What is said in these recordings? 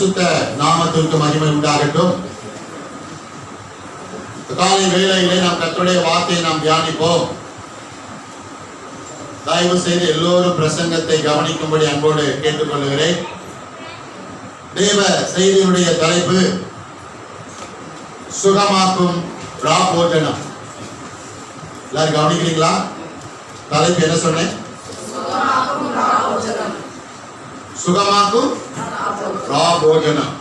பரிசுத்த நாமத்திற்கு மகிமை உண்டாகட்டும். காலை வேளையிலே நாம் கர்த்தருடைய வார்த்தையை நாம் தியானிப்போம். தயவு செய்து எல்லோரும் பிரசங்கத்தை கவனிக்கும்படி அன்போடு கேட்டுக்கொள்கிறேன். தேவ செய்தியுடைய தலைப்பு சுகமாக்கும் ராபோஜனம். எல்லாரும் கவனிக்கிறீங்களா? தலைப்பு என்ன சொன்னேன்? சுகமாக்கும் ராபோஜனம்.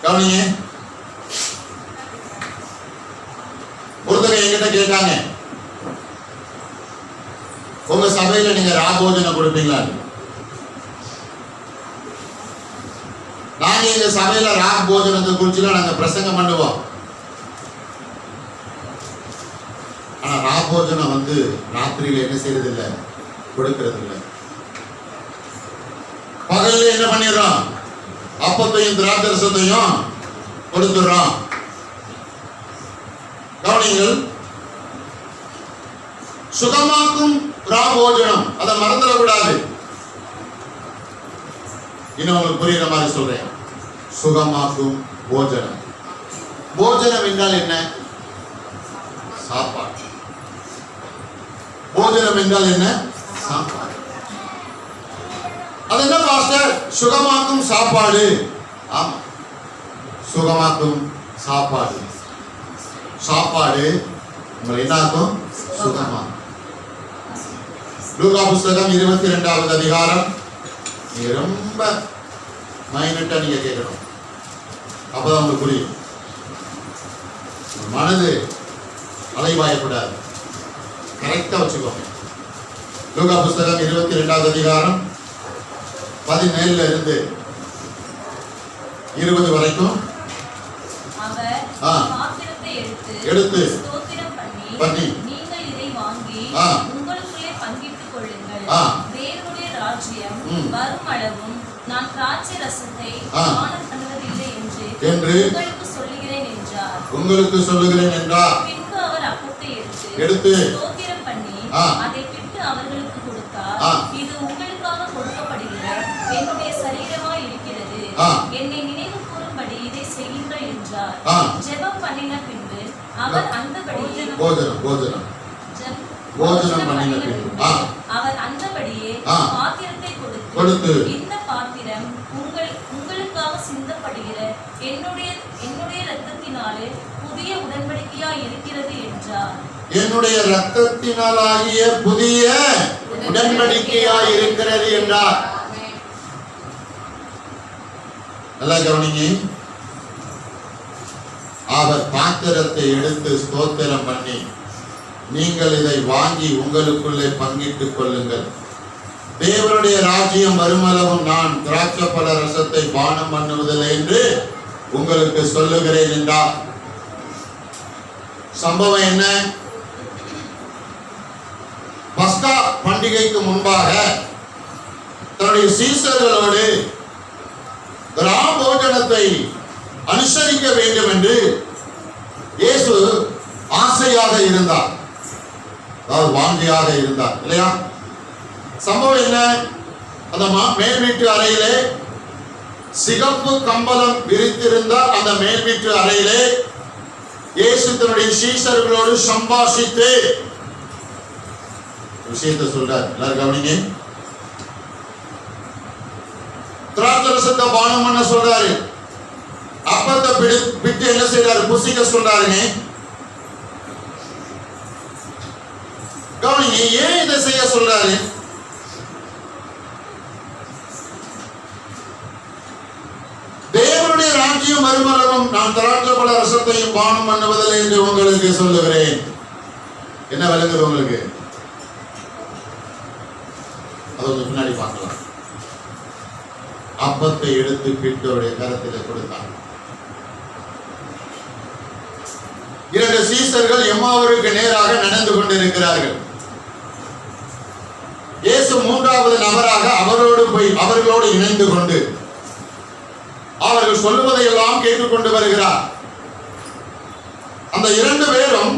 கவனிங்க. ஒருத்தங்க என்கிட்ட கேட்டாங்க, உங்க சபையில நீங்க ராபோஜனம் கொடுப்பீங்களா? நாங்க எங்க சபையில ராபோஜனத்தை குறிச்சுலாம் நாங்க பிரசங்கம் பண்ணுவோம். ஆனா ராபோஜனம் ராத்திரியில என்ன செய்யறது இல்லை, கொடுக்கிறது இல்லை. பகல்ல என்ன பண்ணிடுறோம்? அப்பத்தையும் திராட்சரசத்தையும் கொடுத்துடுறோம். கவனிங்கள். சுகமாக்கும் ராபோஜனம், அதை மறந்துடக்கூடாது. இன்னும் உங்களுக்கு புரியுற மாதிரி சொல்றேன். சுகமாக்கும் போஜனம். போஜனம் என்றால் என்ன? சாப்பாடு. போஜனம் என்றால் என்ன? சாப்பாடு. அது என்ன பாஸ்டர்? சுகமாக்கும் சாப்பாடு. ஆமா, சுகமாக்கும் சாப்பாடு. சாப்பாடு உங்களை என்னாக்கும்? சுகமாக்கும். லூக்கா புஸ்தகம் 22வது அதிகாரம். நீங்க ரொம்ப மைனட்டா நீங்க கேட்கணும், அப்பதான் உங்களுக்கு புரியும். மனது அலைவாயக்கூடாது, கரெக்டா வச்சுக்கோங்க. லூக்கா புஸ்தகம் 22வது அதிகாரம் 17 இருந்து 20 வரைக்கும். எடுத்து பண்ணி நீங்கள் இதை வாங்கி உங்களுக்குள்ளே பங்கிட்டுக் கொள்ளுங்கள். தேவனுடைய ராஜ்யம் வரும் அளவும் நான் திராட்சை ரசத்தை பானம் பண்ணுவதில்லை என்று உங்களுக்கு சொல்லுகிறேன் என்றார். உங்களுக்கு சொல்லுகிறேன் என்றார். பின்பு அவர் அப்பத்தை எடுத்து ஸ்தோத்திரம் பண்ணி அதை பிட்டு அவர்களுக்கு கொடுத்தார். இது உங்களுக்காக கொடுக்கப்படுகிற என்னுடைய சரீரமாய் இருக்கிறது. என்னை நினைவு கூறும்படி இதை செய்யுங்கள் என்றார். ஜெபம் பண்ணின பின்பு அவர் அந்தபடியே பாத்திரத்தை கொடுத்து, இந்த பாத்திரம் உங்களுக்காக சிந்தப்படுகிற என்னுடைய இரத்தத்தினாலே புதிய உடன்படிக்கையாய் இருக்கிறது என்றார். என்னுடைய இரத்தத்தினாலாகிய புதிய உடன்படிக்கையாய் இருக்கிறது என்றார். நல்லா கவனிங்க. அவர் பாத்திரத்தை எடுத்து ஸ்தோத்திரம் பண்ணி, நீங்கள் இதை வாங்கி உங்களுக்குள்ளே பங்கிட்டுக் கொள்ளுங்கள். தேவனுடைய ராஜ்யம் வருமளவும் நான் திராட்சை பழ ரசத்தை பானம் பண்ணுவதில்லை என்று உங்களுக்கு சொல்லுகிறேன் என்றார். சம்பவம் என்ன? பஸ்கா பண்டிகைக்கு முன்பாக தன்னுடைய சீசர்களோடு ராபோஜனத்தை அனுசரிக்க வேண்டும் என்று இயேசு ஆசையாக இருந்தார், அதாவது வாஞ்சியாக இருந்தார், இல்லையா? சம்பவம் என்ன? அந்த மேல் வீட்டு அறையிலே சிகப்பு கம்பளம் விரித்திருந்த அந்த மேல் வீட்டு அறையிலே இயேசு தன்னுடைய சீஷர்களோடு சம்பாஷித்து விஷயத்தை சொல்றார். எல்லாரும் கவனிங்க. திராட்சரசத்தை பானம் பண்ண சொல்றாரு. அப்பத்தை பிட்டு என்ன செய்யறாரு? புசிக்க சொல்றாருங்க. கவனிங்க. ஏன் இதை செய்ய சொல்றாரு? தேவனுடைய ராஜ்யம் வருமளவும் நான் திராட்சை பழ ரசத்தையும் பானம் பண்ணுவதில்லை என்று உங்களுக்கு சொல்லுகிறேன். என்ன விளங்குது உங்களுக்கு? அது பின்னாடி பார்க்கலாம். அப்பத்தை எடுத்து பிட்டோடைய கரத்தில் கொடுத்தார். 2 சீசர்கள் எம்மாவூருக்கு நேராக நடந்து கொண்டிருக்கிறார்கள். இயேசு 3வது நபராக அவர்களோடு இணைந்து கொண்டு அவர்கள் சொல்லுவதை எல்லாம் கேட்டுக்கொண்டு வருகிறார். அந்த 2 பேரும்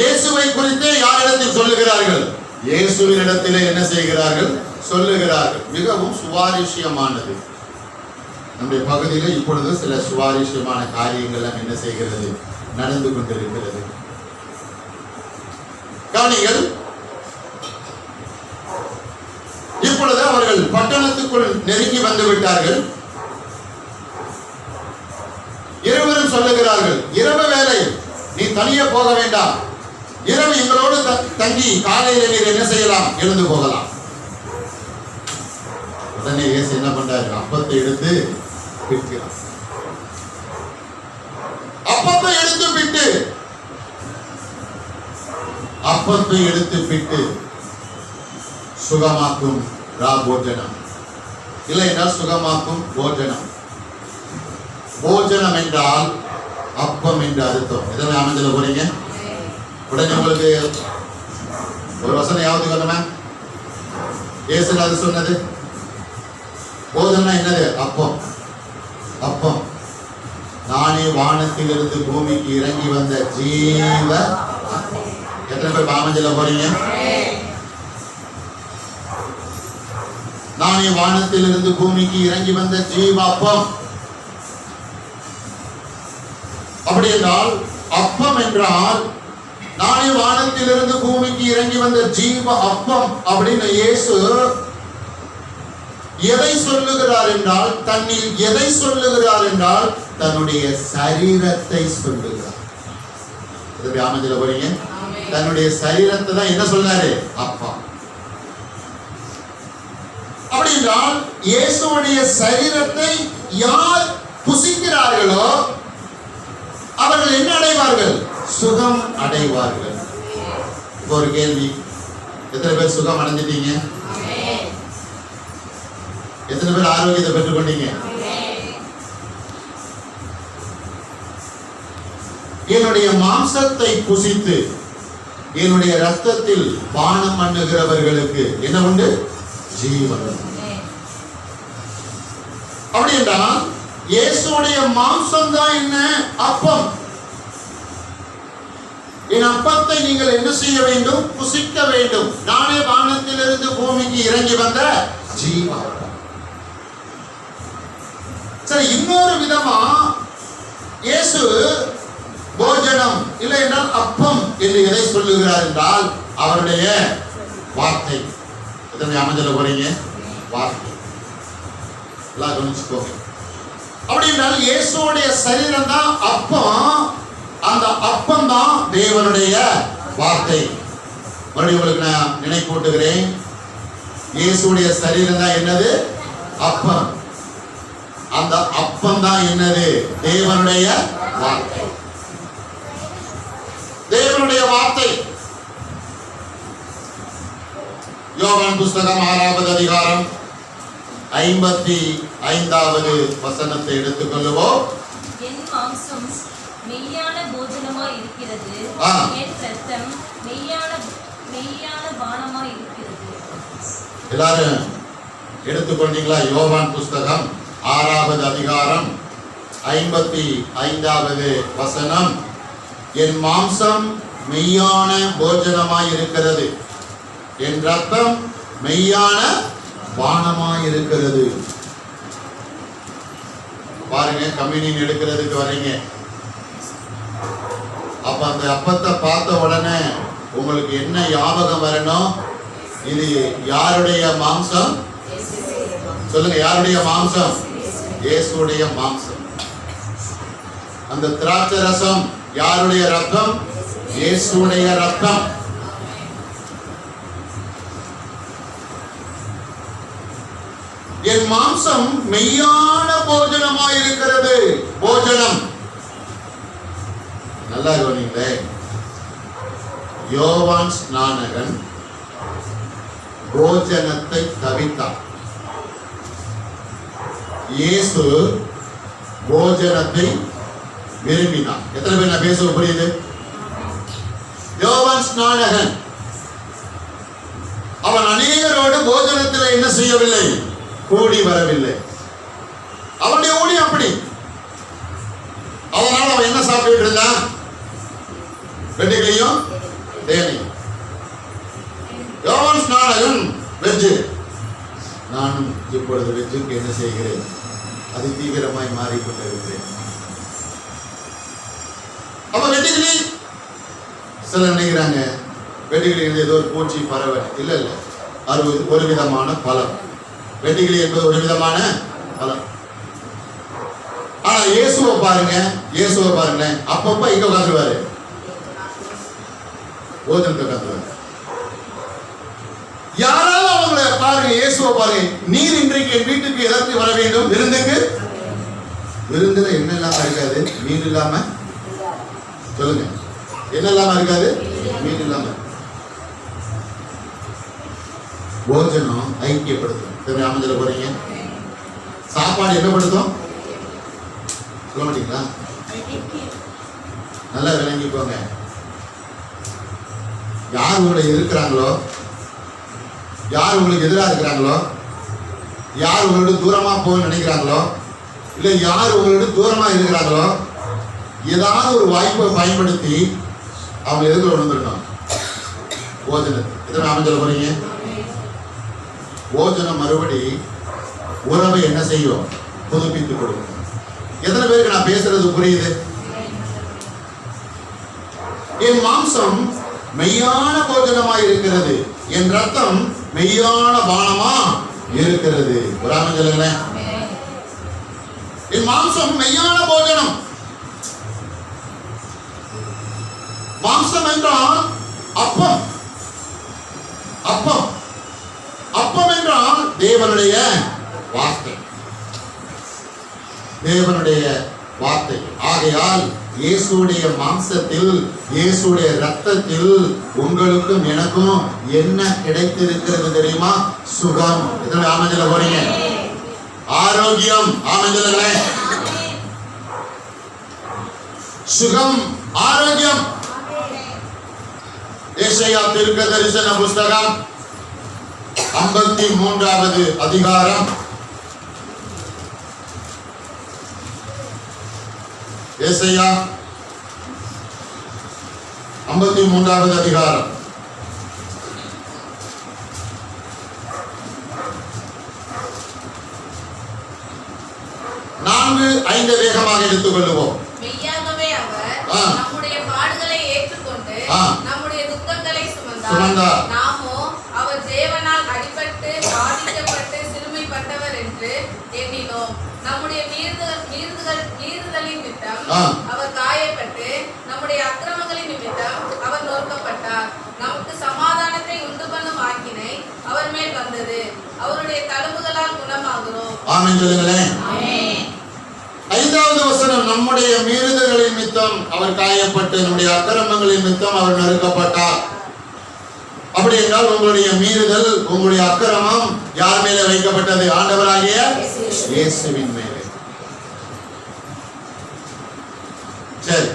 இயேசுவை குறித்தே யாரிடத்தில் சொல்லுகிறார்கள்? இயேசுவினிடத்திலே என்ன செய்கிறார்கள்? சொல்லுகிறார்கள். மிகவும் சுவாரஸ்யமானது. நம்முடைய பகுதியில் இப்பொழுது சில சுவாரஸ்யமான காரியங்கள் என்ன செய்கிறது, நடந்து கொண்டிருக்கிறது. கவனிகள். இப்பொழுது அவர்கள் பட்டணத்துக்குள் நெருங்கி வந்து விட்டார்கள். இருவரும் சொல்லுகிறார்கள், இரவு வேலை நீ தனியே போக வேண்டாம், இரவு எங்களோடு தங்கி காலையில் நீர் என்ன செய்யலாம், எழுந்து போகலாம். உடனே இயேசு என்ன பண்றாரு, அப்பத்தை எடுத்து பிட்கிறார். அப்பத்தை எடுத்து பிட்டு சுகமாக்கும் போஜனம், இல்லை என்றால் சுகமாக்கும் போஜனம். போஜனம் என்றால் அப்பம் என்று அர்த்தம். எதனை அமைஞ்சல போறீங்க? உடனே உங்களுக்கு ஒரு வசனம் யாவது வரணுமா? இயேசு அது சொன்னது போஜனம் என்னது? அப்பம். அப்பம் நானே வானத்திலிருந்து பூமிக்கு இறங்கி வந்த ஜீவ. எத்தனை பேர் பாமஞ்சல போறீங்க? நானே வானத்திலிருந்து பூமிக்கு இறங்கி வந்த ஜீவ அப்பம். அப்படி என்றால் அப்பம் என்றால் நானே வானத்திலிருந்து பூமிக்கு இறங்கி வந்த ஜீவ அப்பம் அப்படின்னு இயேசு எதை சொல்லுகிறார் என்றால், தன்னில் எதை சொல்லுகிறார் என்றால் தன்னுடைய சரீரத்தை சொல்லுகிறார். அமைஞ்சல போறீங்க? தன்னுடைய சரீரத்தை தான் என்ன சொல்றாரு? அப்பா. அப்படி என்றால் இயேசுடைய சரீரத்தை யார் புசிக்கிறார்களோ அவர்கள் என்ன அடைவார்கள்? சுகம் அடைவார்கள். ஒரு கேள்வி, எத்தனை பேர் சுகம் அடைஞ்சிட்டீங்க? எத்தனை பேர் ஆரோக்கியத்தை பெற்றுக்கொண்டீங்க? என்னுடைய மாம்சத்தை புசித்து என்னுடைய ரத்தத்தில் பானம் பண்ணுகிறவர்களுக்கு என்ன உண்டு? ஜீவன். அப்படி என்றால் இயேசுடைய மாம்சம் தான் என்ன? அப்பம். என் அப்பத்தை நீங்கள் என்ன செய்ய வேண்டும்? புசிக்க வேண்டும். நானே வானத்திலிருந்து பூமிக்கு இறங்கி வந்த ஜீவன். சரி, இன்னொரு விதமா இயேசு போஜனம் இல்லை என்றால் அப்பம் என்று எதை சொல்லுகிறார் என்றால் அவருடைய வார்த்தை. எத்தனை அமைஞ்சல போறீங்க? வார்த்தை. எல்லாம் கவனிச்சுக்கோங்க. அப்படி என்றால் இயேசுடைய சரீரம் தான் அப்பம். அந்த அப்பம் தான் தேவனுடைய வார்த்தை. மறுபடியும் உங்களுக்கு நான் நினைப்பூட்டுகிறேன். இயேசுடைய சரீரம் தான் என்னது? அப்பம். அந்த அப்பம் தான் என்னது? தேவனுடைய வார்த்தை. தேவனுடைய வார்த்தை. யோவான் புஸ்தகம் 6வது அதிகாரம் 55வது வசனத்தை எடுத்துக்கொள்ளுவோம். என் மாம்சம் மெய்யான போஜனமாய் இருக்கிறது, என் இரத்தம் மெய்யான பானமாய் இருக்கிறது. எல்லாரும் எடுத்துக்கொண்டீங்களா? யோவான் புஸ்தகம் 6வது அதிகாரம் 55வது வசனம். என் மாம்சம் மெய்யான போஜனமாய் இருக்கிறது, என் ரத்தம் மெய்யான பானமாய் இருக்கிறது. பாருங்க, கம்யூனியன் எடுக்கிறதுக்கு வரீங்க. அப்ப அந்த அப்பத்தை பார்த்த உடனே உங்களுக்கு என்ன ஞாபகம் வரணும்? இது யாருடைய மாம்சம்? சொல்லுங்க, யாருடைய மாம்சம்? இயேசுடைய மாம்சம். அந்த திராட்சை ரசம் யாருடைய ரத்தம்? இயேசுடைய ரத்தம். என் மாம்சம் மெய்யான போஜனமாய் இருக்கிறது. போஜனம் நல்லா கவனிங்களே. யோவான் ஸ்நானகன் போஜனத்தை தவித்தார். இயேசு போஜனத்தை விரும்பினார். எத்தனை பேர் நான் பேச புரியுது? யோவான் ஸ்நானகன் அவன் அநேகரோடு போஜனத்தில் என்ன செய்யவில்லை? கூடி வரவில்லை. அவனுடைய ஊழி அப்படி. அதனால அவன் என்ன சாப்பிட்டு இருந்தான்? வெட்டுகளையும் தேனையும். யோவான் ஸ்நானகன் வெஜ், நானும் இப்பொழுது வெற்றிக்கு என்ன செய்கிறேன், அது தீவிரமாய் மாறிக்கொண்டிருக்கிறேன். அப்ப வெட்டுக்கிளி சிலர் நினைக்கிறாங்க வெட்டுக்கிளி ஏதோ ஒரு பூச்சி பறவை. இல்ல இல்ல, அது ஒரு விதமான பலம். வெட்டுக்கிளி என்பது ஒரு விதமான பலம். ஆனா இயேசுவை பாருங்களேன், அப்பப்ப இங்க உட்காந்துருவாரு, ஓதனத்தை உட்காந்துருவாரு. யாராவது அவங்களை பாருங்க, இயேசுவை பாருங்க, நீர் இன்றைக்கு என் வீட்டுக்கு எதற்கு வர வேண்டும்? விருந்துக்கு. விருந்துல என்ன இல்லாம இருக்காது? மீன் இல்லாம. சொல்லுங்க, என்ன இல்லாம இருக்காது? மீன் இல்லாம. போஜனம் ஐக்கியப்படுத்தும். அமைஞ்சல போறீங்க, சாப்பாடு என்ன படுத்தும்? சொல்ல மாட்டீங்களா? நல்லா விளங்கிக்கோங்க. யார் உங்களை எதிர்க்கிறாங்களோ, யார் உங்களுக்கு எதிராக இருக்கிறாங்களோ, யார் உங்களோட தூரமா போக நினைக்கிறாங்களோ, இல்ல யார் உங்களோட தூரமா இருக்கிறாங்களோ, ஏதாவது ஒரு வாய்ப்பை பயன்படுத்தி அவங்க எதிர்க்க வந்துடணும். போஜனத்தை எத்தனை அமைஞ்சல போறீங்க? போஜனம் மறுபடி உறவை என்ன செய்யும்? புதுப்பித்துக் கொடுக்கும். எத்தனை பேருக்கு நான் பேசுறது புரியுது? என் மாம்சம் மெய்யான போஜனமாய் இருக்கிறது, என் ரத்தம் மெய்யான பானமா இருக்கிறது. ஒரு அமைஞ்சல, என் மாம்சம் மெய்யான போஜனம். மாம்சம் என்றால் அப்பம். அப்பம் அப்பம் என்றால் தேவனுடைய வார்த்தை. தேவனுடைய வார்த்தை. ஆகையால் இயேசுடைய மாம்சத்தில், இயேசுடைய ரத்தத்தில் உங்களுக்கும் எனக்கும் என்ன கிடைத்திருக்கிறது தெரியுமா? சுகம். இதோட ஆமென்ல போறீங்க. ஆரோக்கியம். ஆமென்ல. சுகம், ஆரோக்கியம். ஏசாயா தீர்க்கதரிசன புஸ்தகம் 53வது அதிகாரம். ஏசாயா 53வது அதிகாரம். நான்கு ஐந்து வேகமாக எடுத்துக் கொள்ளுவோம். மெய்யாகவே அவர் நம்முடைய பாடுகளை ஏற்றுக்கொண்டு நம்முடைய துக்கங்களை சுமந்தார். நாமோ அவர் தேவனால் அடிபட்டு பாதிக்கப்பட்டு சிறுமைப்பட்டவர் என்று எண்ணினோம். நம்முடைய மீறுதலின் நிமித்தம் அவர் காயப்பட்டு நம்முடைய அக்கிரமங்களின் நிமித்தம் அவர் நொறுக்கப்பட்டார். நமக்கு சமாதானத்தை உண்டு பண்ணும் ஆக்கினை அவர் மேல் வந்தது. அவருடைய தழும்புகளால் குணமாகிறோம். ஆமென் சொல்லுங்களேன். ஆமென். 5வது வசனம், நம்முடைய மீறுதல்களின் நிமித்தம் அவர் காயப்பட்டு நம்முடைய அக்கிரமங்களின் நிமித்தம் அவர் நொறுக்கப்பட்டார். அப்படி என்றால் உங்களுடைய மீறுதல், உங்களுடைய அக்கிரமம் யார் மேலே வைக்கப்பட்டது? ஆண்டவராகிய இயேசுவின் மேலே. சரி,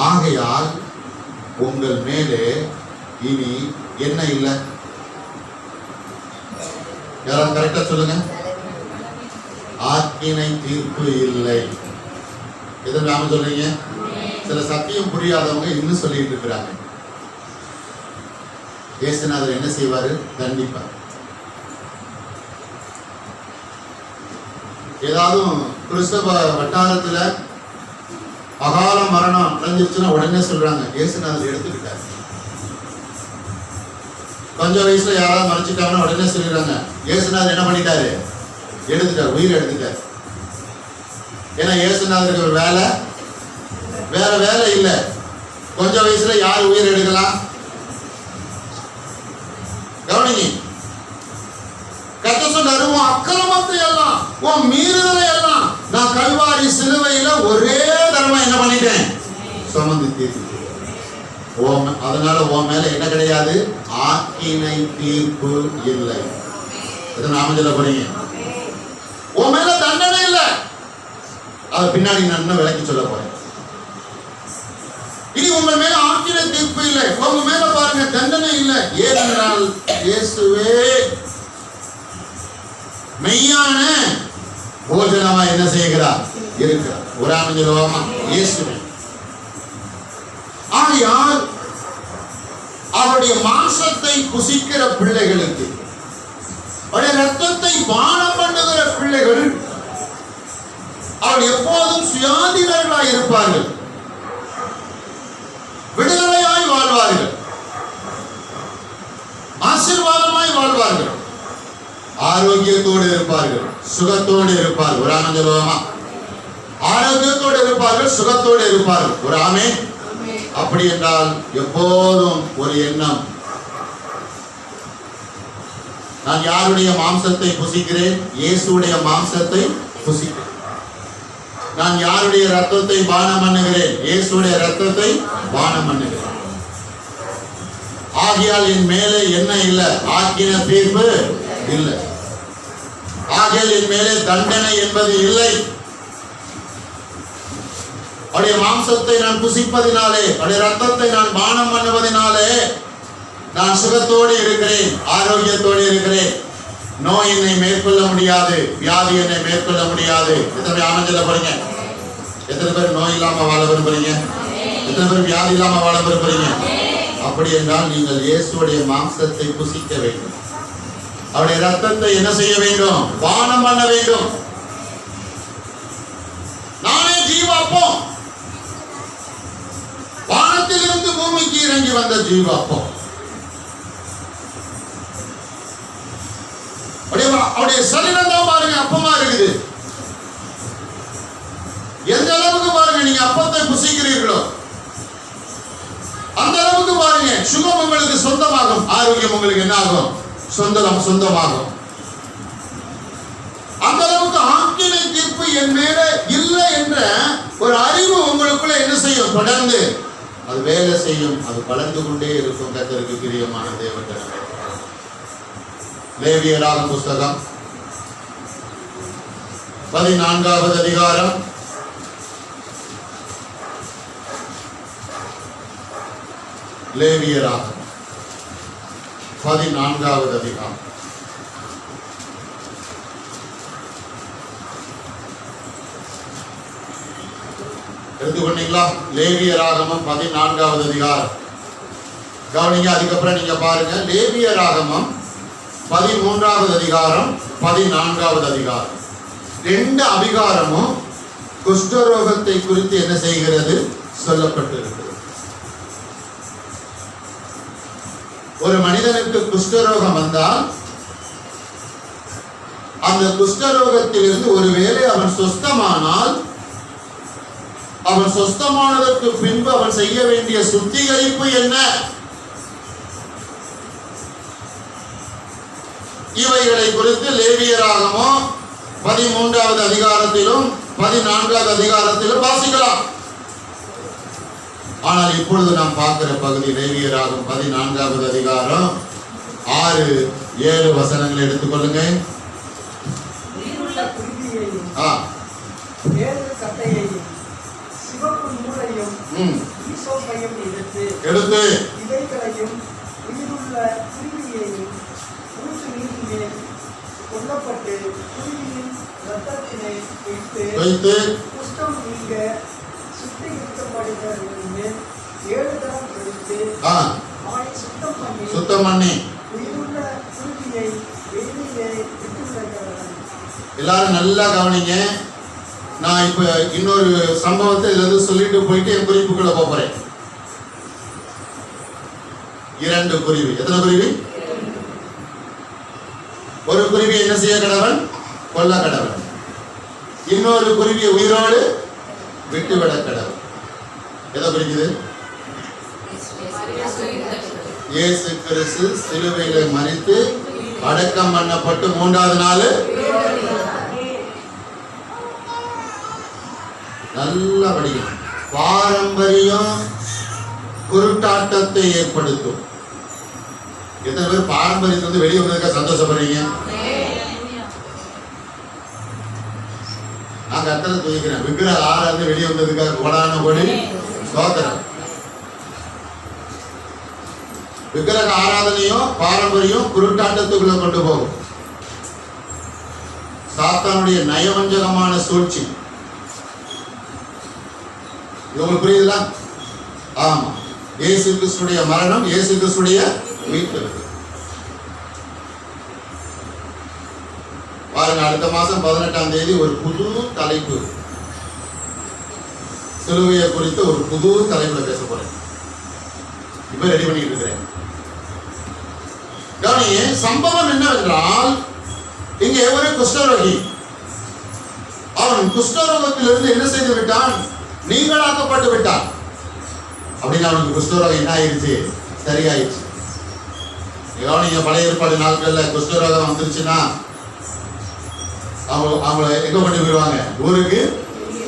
ஆகையால் உங்கள் மேலே இனி என்ன இல்லை? யாரும் கரெக்டா சொல்லுங்க. ஆக்கினை தீர்ப்பு இல்லை. எது நாம சொல்றீங்க? சில சத்தியம் புரியாதவங்க இன்னும் சொல்லிட்டு இருக்கிறாங்க. இயேசுநாதர் என்ன செய்வாரு? தண்டிப்பார். ஏதாவது கிறிஸ்தவ வட்டாரத்துல அகால மரணம் அடைஞ்சிருச்சுன்னா உடனே சொல்றாங்க இயேசுநாதர் எடுத்துக்கிட்டாரு. கொஞ்சம் வயசுல யாராவது மறைச்சிட்டாங்கன்னா உடனே சொல்லிடுறாங்க இயேசுநாதர் என்ன பண்ணிட்டாரு? எடுத்துட்டார், உயிர் எடுத்துட்டார். ஏன்னா இயேசுநாதருக்கு ஒரு வேலை, வேற வேலை இல்லை. கொஞ்சம் வயசுல யார் உயிர் எடுக்கலாம்? கவனிங்க. கர்த்தர் சொன்னாரு, உன் அக்கிரமத்தை எல்லாம், உன் மீறுதலை எல்லாம் நான் கல்வாரி சிலுவையில ஒரே தரமா என்ன பண்ணிட்டேன்? சுமந்து தீர்த்து. அதனால உன் மேல என்ன கிடையாது? ஆக்கினை தீர்ப்பு இல்லை. இதை நாம சொல்ல போறீங்க. உன் மேல தண்டனை இல்லை. அது பின்னாடி நான் விளக்கி சொல்ல போறேன். இனி உங்க மேல ஆக்கினை தீர்ப்பு இல்லை, உங்க மேல பாருங்க தண்டனை இல்லை. ஏனென்றால் இயேசுவே மெய்யான போஜனமா என்ன செய்கிறார்? இருக்கிறார். ஒரு அமைஞ்சிருவாமா இயேசுவே. ஆகையால் அவருடைய மாம்சத்தை புசிக்கிற பிள்ளைகளுக்கு, அவருடைய ரத்தத்தை பானம் பண்ணுகிற பிள்ளைகள் அவர்கள் எப்போதும் சுயாதீனர்களாய் இருப்பார்கள், விடுதலையாய் வாழ்வார்கள், ஆசீர்வாதமாய் வாழ்வார்கள், ஆரோக்கியத்தோடு இருப்பார்கள், சுகத்தோடு இருப்பார்கள். ஒரு ஆமென் சொல்லுவோமா? ஆரோக்கியத்தோடு இருப்பார்கள், சுகத்தோடு இருப்பார்கள். ஒரு ஆமென். அப்படி என்றால் எப்போதும் ஒரு எண்ணம், நான் யாருடைய மாம்சத்தை புசிக்கிறேன்? இயேசுடைய மாம்சத்தை புசிக்கிறேன். நான் யாருடைய ரத்தத்தை பானம் பண்ணுகிறேன்? இயேசுடைய ரத்தத்தை பானம் பண்ணுகிறேன். ஆகையால் என் மேலே என்ன இல்லை? ஆக்கின தீர்ப்பு இல்லை. ஆகையால் என் மேலே தண்டனை என்பது இல்லை. அவருடைய மாம்சத்தை நான் புசிப்பதினாலே, அவருடைய ரத்தத்தை நான் பானம் பண்ணுவதனாலே நான் சுகத்தோடு இருக்கிறேன், ஆரோக்கியத்தோடு இருக்கிறேன். நோய் என்னை மேற்கொள்ள முடியாது, வியாதி என்னை மேற்கொள்ள முடியாது. எத்தனை பேர் ஆமென் சொல்ல போறீங்க? எத்தனை பேர் நோய் இல்லாம வாழ விரும்புறீங்க? எத்தனை பேர் வியாதி இல்லாம வாழ விரும்புறீங்க? அப்படி என்றால் நீங்கள் இயேசுடைய மாம்சத்தை புசிக்க வேண்டும், அவருடைய ரத்தத்தை என்ன செய்ய வேண்டும்? பானம் பண்ண வேண்டும். நானே ஜீவாப்பம், வானத்தில் இருந்து பூமிக்கு இறங்கி வந்த ஜீவாப்பம். அவருடைய சரீரம் தான் பாருங்க அப்பமா இருக்குது. எந்த அளவுக்கு பாருங்க நீங்க அப்பத்தை புசிக்கிறீர்களோ அந்த அளவுக்கு பாருங்க சுகம் உங்களுக்கு சொந்தமாகும், ஆரோக்கியம் உங்களுக்கு என்ன ஆகும்? சொந்தமாகும். அந்த அளவுக்கு ஆக்கினை தீர்ப்பு என் மேல இல்லை என்ற ஒரு அறிவு உங்களுக்குள்ள என்ன செய்யும்? தொடர்ந்து அது வேலை செய்யும், அது வளர்ந்து கொண்டே இருக்கும். கர்த்தருக்கு பிரியமான தேவன். லேவியராகமம் புஸ்தகம் 14வது அதிகாரம் 14வது அதிகாரம் எடுத்துக்கொண்டீங்களா? லேவியராகமம் 14வது அதிகாரம் கவனிங்க. அதுக்கப்புறம் நீங்க பாருங்க லேவியராகமம் 13வது அதிகாரம் 14வது அதிகாரம், 2 அதிகாரமும் குஷ்டரோகத்தை குறித்து என்ன செய்கிறது? சொல்லப்பட்டிருக்கிறது. ஒரு மனிதனுக்கு குஷ்டரோகம் வந்தால் அந்த குஷ்டரோகத்திலிருந்து ஒருவேளை அவன் சொஸ்தமானால், அவன் சொஸ்தமானதற்கு பின்பு அவன் செய்ய வேண்டிய சுத்திகரிப்பு என்ன? இவைகளை குறித்து லேவியராகமம் 13வது அதிகாரத்திலும் 14வது அதிகாரத்திலும் வாசிக்கலாம். ஆனால் இப்பொழுது நாம் பார்க்கிற பகுதி லேவியராகமம் 14வது அதிகாரம் 6-7 வசனங்களை எடுத்துக்கொள்ளுங்க. எடுத்து இவைகளையும் உயிருள்ள குருவியையும் கொல்லப்பட்டு குருவியின் ரத்தத்தினை வைத்து குஷ்டம் நீங்க சுத்திகரிக்கப்படுகிறது 7 தரம் எடுத்து சுத்தம் பண்ணி உயிருள்ள குருவியை வெளியிலே விட்டுவிடுகிறார்கள். எல்லாரும் நல்லா கவனிங்க. நான் இப்ப இன்னொரு சம்பவத்தை இதுல இருந்து சொல்லிட்டு போயிட்டு என் குறிப்புக்குள்ள போறேன். 2 குருவி. எத்தனை குருவி? ஒரு குருவி என்ன செய்ய கடவன்? கொல்ல கடவன். இன்னொரு குருவியை உயிரோடு விட்டுவிட கடவன். எதை குறிக்குது? இயேசு கிறிஸ்து சிலுவையில மரித்து அடக்கம் பண்ணப்பட்டு 3வது நாள் நல்லா படிக்கணும். பாரம்பரியம் குருட்டாட்டத்தை ஏற்படுத்தும். எத்தனை பேர் பாரம்பரியத்தை வந்து வெளியே வந்ததுக்காக சந்தோஷப்படுறீங்க? நான் கர்த்தரை துதிக்கிறேன். விக்கிரக ஆராதனை வெளியே வந்ததுக்காக கொடான கொடி ஸ்தோத்திரம். விக்கிரக ஆராதனையும் பாரம்பரியம் குருட்டாட்டத்துக்குள்ள கொண்டு போகும். சாத்தானுடைய நயவஞ்சகமான சூழ்ச்சி. உங்களுக்கு புரியுதுல? ஆமா. இயேசு கிறிஸ்துடைய மரணம், இயேசு கிறிஸ்துடைய உயிர்த்தெழுதல். அடுத்த மாதம் 18ஆம் தேதி ஒரு புது தலைப்பு, சிலுவையை குறித்து ஒரு புது தலைப்புல பேச போறேன். இப்ப ரெடி பண்ணிட்டு இருக்கிறேன். கவனியே, சம்பவம் என்னவென்றால், இங்கே ஒரு குஷ்டரோகி, அவன் குஷ்டரோகத்திலிருந்து என்ன செய்து விட்டான்? நீங்களாக்கப்பட்டு விட்டான். அப்படின்னு அவனுக்கு குஷ்டரோகம் என்ன ஆயிடுச்சு? சரியாயிடுச்சு. கவனிங்க, பழைய ஏற்பாடு நாட்கள்ல குஷ்டரோகம் வந்துருச்சுன்னா அவங்கள எங்க கொண்டு போயிடுவாங்க? ஊருக்கு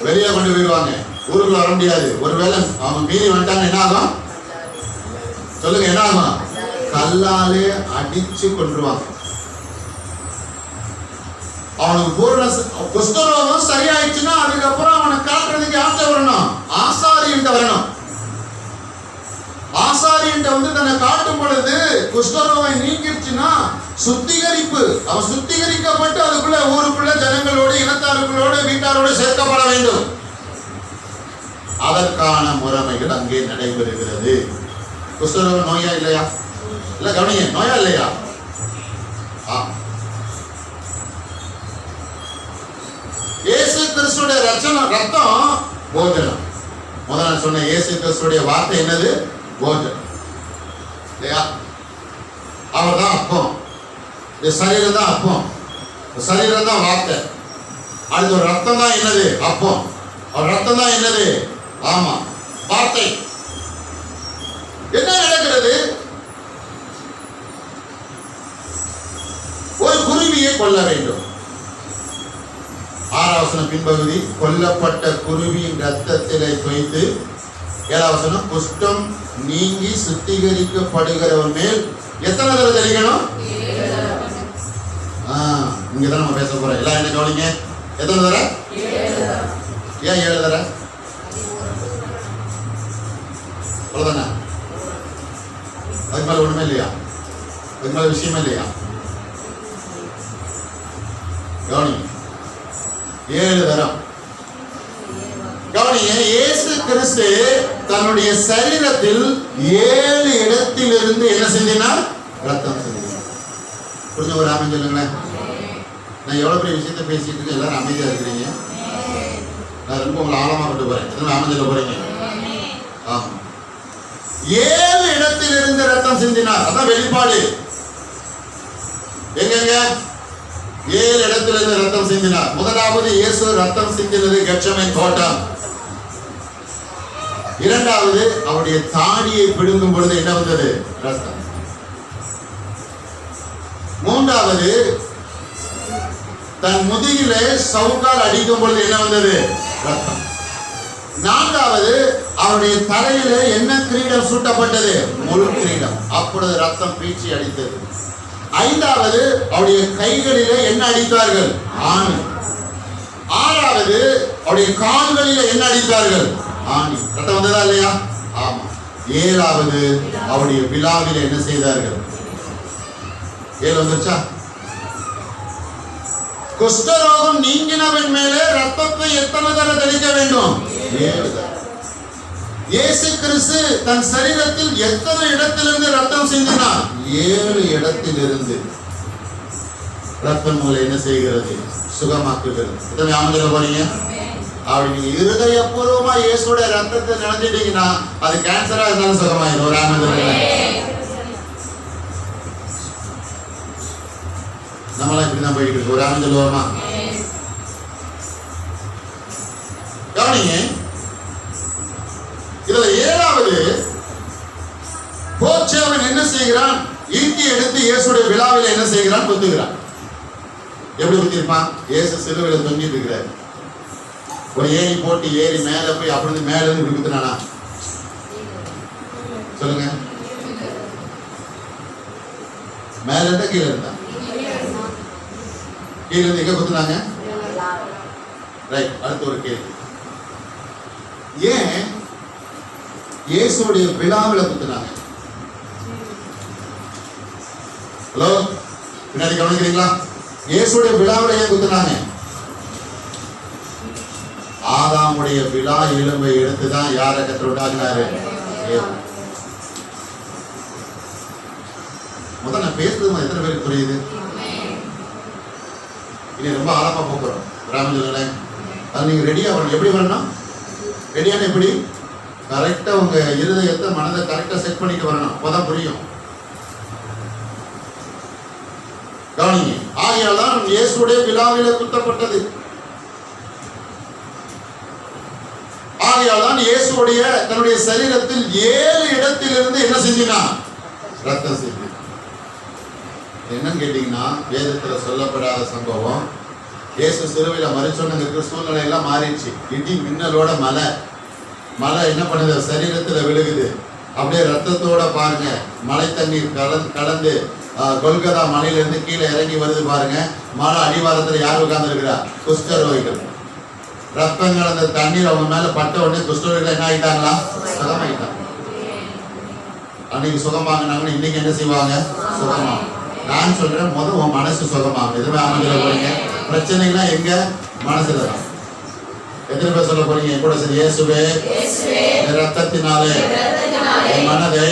வெளியே கொண்டு போயிடுவாங்க. ஊருக்குள்ள வர முடியாது. ஒருவேளை அவங்க மீறி வந்துட்டாங்க, என்ன ஆகும்? சொல்லுங்க, என்ன ஆகும்? கல்லாலே அடிச்சு கொண்டுருவாங்க. அவனுக்கு பூர்ண குஷ்டரோகம் சரியாயிடுச்சுன்னா அதுக்கப்புறம் அவனை காட்டுறதுக்கு யார்கிட்ட வரணும்? ஆசாரியன்ட்ட வரணும். ஆசாரியன்ட்ட வந்து தன்னை காட்டும் பொழுது குஷ்டரோகம் நீங்கிருச்சுன்னா சுத்திகரிப்பு, அவன் சுத்திகரிக்கப்பட்டு அதுக்குள்ள ஊருக்குள்ள ஜனங்களோடு, இனத்தாருக்குள்ளோடு, வீட்டாரோடு சேர்க்கப்பட வேண்டும். அதற்கான முறைமைகள் அங்கே நடைபெறுகிறது. குஷ்டரோகம் நோயா இல்லையா? இல்ல, கவனிங்க, நோயா இல்லையா? இயேசு கிறிஸ்துடைய ரத்தம் போஜனம். முதல்ல சொன்ன இயேசு கிறிஸ்துடைய வார்த்தை என்னது? போஜனம் இல்லையா? அவர் தான் அப்பம், இந்த சரீரம் தான் அப்பம், சரீரம் தான் வார்த்தை. அடுத்து ஒரு ரத்தம் தான் என்னது? அப்பம். அவர் ரத்தம் தான் என்னது? ஆமா, வார்த்தை. என்ன நடக்கிறது? ஒரு குருவியை கொல்ல வேண்டும். 6ஆம் வசனம் பின்பகுதி, கொல்லப்பட்ட குருவியின் ரத்தத்திலே தோய்த்து. 7ஆம் வசனம், குஷ்டம் நீங்கி சுத்திகரிக்கப்படுகிறவன் மேல் எத்தனை தடவை தெளிக்கணும்? இங்கதான் நம்ம பேச போறோம். எல்லாம் என்ன கவனிங்க, எத்தனை தடவை? ஏன் 7 தடவை? அவ்வளவுதானே? அதுக்கு மேல ஒண்ணுமே இல்லையா? அதுக்கு மேல விஷயமே இல்லையா? கவனிங்க, 7 தரம். கவனிங்க, இயேசு கிறிஸ்து தன்னுடைய சரீரத்தில் 7 இடத்திலிருந்து என்ன செஞ்சினார்? ரத்தம் செஞ்சினார். புரிஞ்ச ஒரு ஆமென் சொல்லுங்களேன். நான் எவ்வளவு பெரிய விஷயத்தை பேசிட்டு இருக்கேன், எல்லாரும் அமைதியா இருக்கிறீங்க. நான் ரொம்ப உங்களை ஆழமா கொண்டு போறேன். எத்தனை ஆமென் சொல்ல போறீங்க? ஆமா, 7 இடத்திலிருந்து ரத்தம் செஞ்சினார். அதான் வெளிப்பாடு. எங்கெங்க? 7 இடத்திலிருந்து ரத்தம் சிந்தினார். முதலாவது இயேசு ரத்தம் சிந்தினது கெத்செமனே தோட்டம். இரண்டாவது அவருடைய தாடியை பிடுங்கும் பொழுது என்ன வந்தது? ரத்தம். மூன்றாவது தன் முதுகிலே சவுக்கால் அடிக்கும் பொழுது என்ன வந்தது? ரத்தம். நான்காவது அவருடைய தலையில என்ன கிரீடம் சூட்டப்பட்டது? முழு கிரீடம். அப்பொழுது ரத்தம் பீச்சி அடித்தது. ஐந்தாவது அவருடைய கைகளிலே என்ன அடித்தார்கள்? ஆணி. ஆறாவது அவருடைய கால்களிலே என்ன அடித்தார்கள்? ஆணி. ரத்தம் வந்ததா இல்லையா? ஆமா. ஏழாவது அவருடைய விழாவிலே என்ன செய்தார்கள்? 7 வந்துச்சா? குஷ்டரோகம் நீங்கினவன் மேலே ரத்தத்தை எத்தனை தடவை தெளிக்க வேண்டும்? 7 தடவை. இயேசு கிறிஸ்து தன் சரீரத்தில் எத்தனை இடத்திலிருந்து ரத்தம் சிந்தினார்? 7 இடத்திலிருந்து ரத்தம் உங்களை என்ன செய்கிறது? சுகமாக்குகிறது. இத்தனை ஆமந்திர போறீங்க. அப்படி நீங்க இருதயபூர்வமா இயேசுடைய ரத்தத்தை நினைச்சிட்டீங்கன்னா அது கேன்சரா இருந்தாலும் சுகமாயிடும். ஒரு ஆமந்திர நம்மளாம் இப்படிதான் போயிட்டு இருக்கு. ஒரு ஆமந்திர சொல்லுவோமா? கவனிங்க, இதுல 7வது போச்சு. அவன் என்ன செய்கிறான்? ஈட்டி எடுத்து இயேசுடைய விழாவில் என்ன செய்கிறான்? குத்துகிறான். எப்படி குத்திருப்பான்? இயேசு சிலுவையில் தொங்கிட்டு இருக்கிறார். ஒரு ஏணி போட்டு ஏறி மேல போய் அப்படி மேல இருந்து இப்படி குத்துனானா? சொல்லுங்க. மேல இருந்தா கீழே இருந்தா? கீழே இருந்து எங்க குத்துனாங்க? ரைட். அடுத்த ஒரு கேள்வி, ஏன் இயேசுடைய விழாவில் குத்துனாங்க? ஹலோ, பின்னாடி கவனிக்கிறீங்களா? இயேசுடைய விழாவில் ஏன் குத்துனாங்க? ஆதாமுடைய விழா எலும்பை எடுத்துதான் யாரை கத்தர் உண்டாக்குனாரு? முதல்ல நான் பேசுறது எத்தனை பேருக்கு புரியுது? இனி ரொம்ப ஆழமா போகிறோம். ராமஜனங்களேன், அது நீங்க ரெடியா வரணும். எப்படி வரணும்? ரெடியான எப்படி? கரெக்டா உங்க இருதயத்தை மனதை கரெக்டா செட் பண்ணிட்டு வரணும். அப்பதான் புரியும். கவனிங்க. ஆகையால்தான் இயேசுடைய விழாவில குத்தப்பட்டது. ஆகையால்தான் இயேசுடைய தன்னுடைய சரீரத்தில் 7 இடத்திலிருந்து என்ன செஞ்சினா? ரத்தம் செஞ்சு. என்னன்னு கேட்டீங்கன்னா, வேதத்துல சொல்லப்படாத சம்பவம். இயேசு சிலுவையில மரிச்சோன்னு இருக்கிற சூழ்நிலை எல்லாம் மாறிடுச்சு. இடி மின்னலோட மழை என்ன பண்ணுது? சரீரத்துல விழுகுது. அப்படியே ரத்தத்தோட பாருங்க, மழை தண்ணீர் கலந்து கொல்கத்தா மலையிலிருந்து கீழே இறங்கி வருது பாருங்க. மலை அடிவாரத்துல யார் உட்கார்ந்து இருக்கிறா? குஷ்டரோகிகள். ரத்தம் கலந்த தண்ணீர் அவங்க மேல பட்ட உடனே குஷ்டரோகிகள் என்ன ஆயிட்டாங்களா? சுகமாயிட்டாங்க. அன்னைக்கு சுகமாகனாங்கன்னு இன்னைக்கு என்ன செய்வாங்க? சுகமாகும். நான் சொல்றேன், முதல் உன் மனசு சுகமாகும். எதுவுமே அமைதியில போறீங்க. பிரச்சனைலாம் எங்க? மனசுல தான். எத்தனை பேர் சொல்ல போறீங்க கூட? சரி, இயேசுவே ரத்தத்தினாலே என் மனதை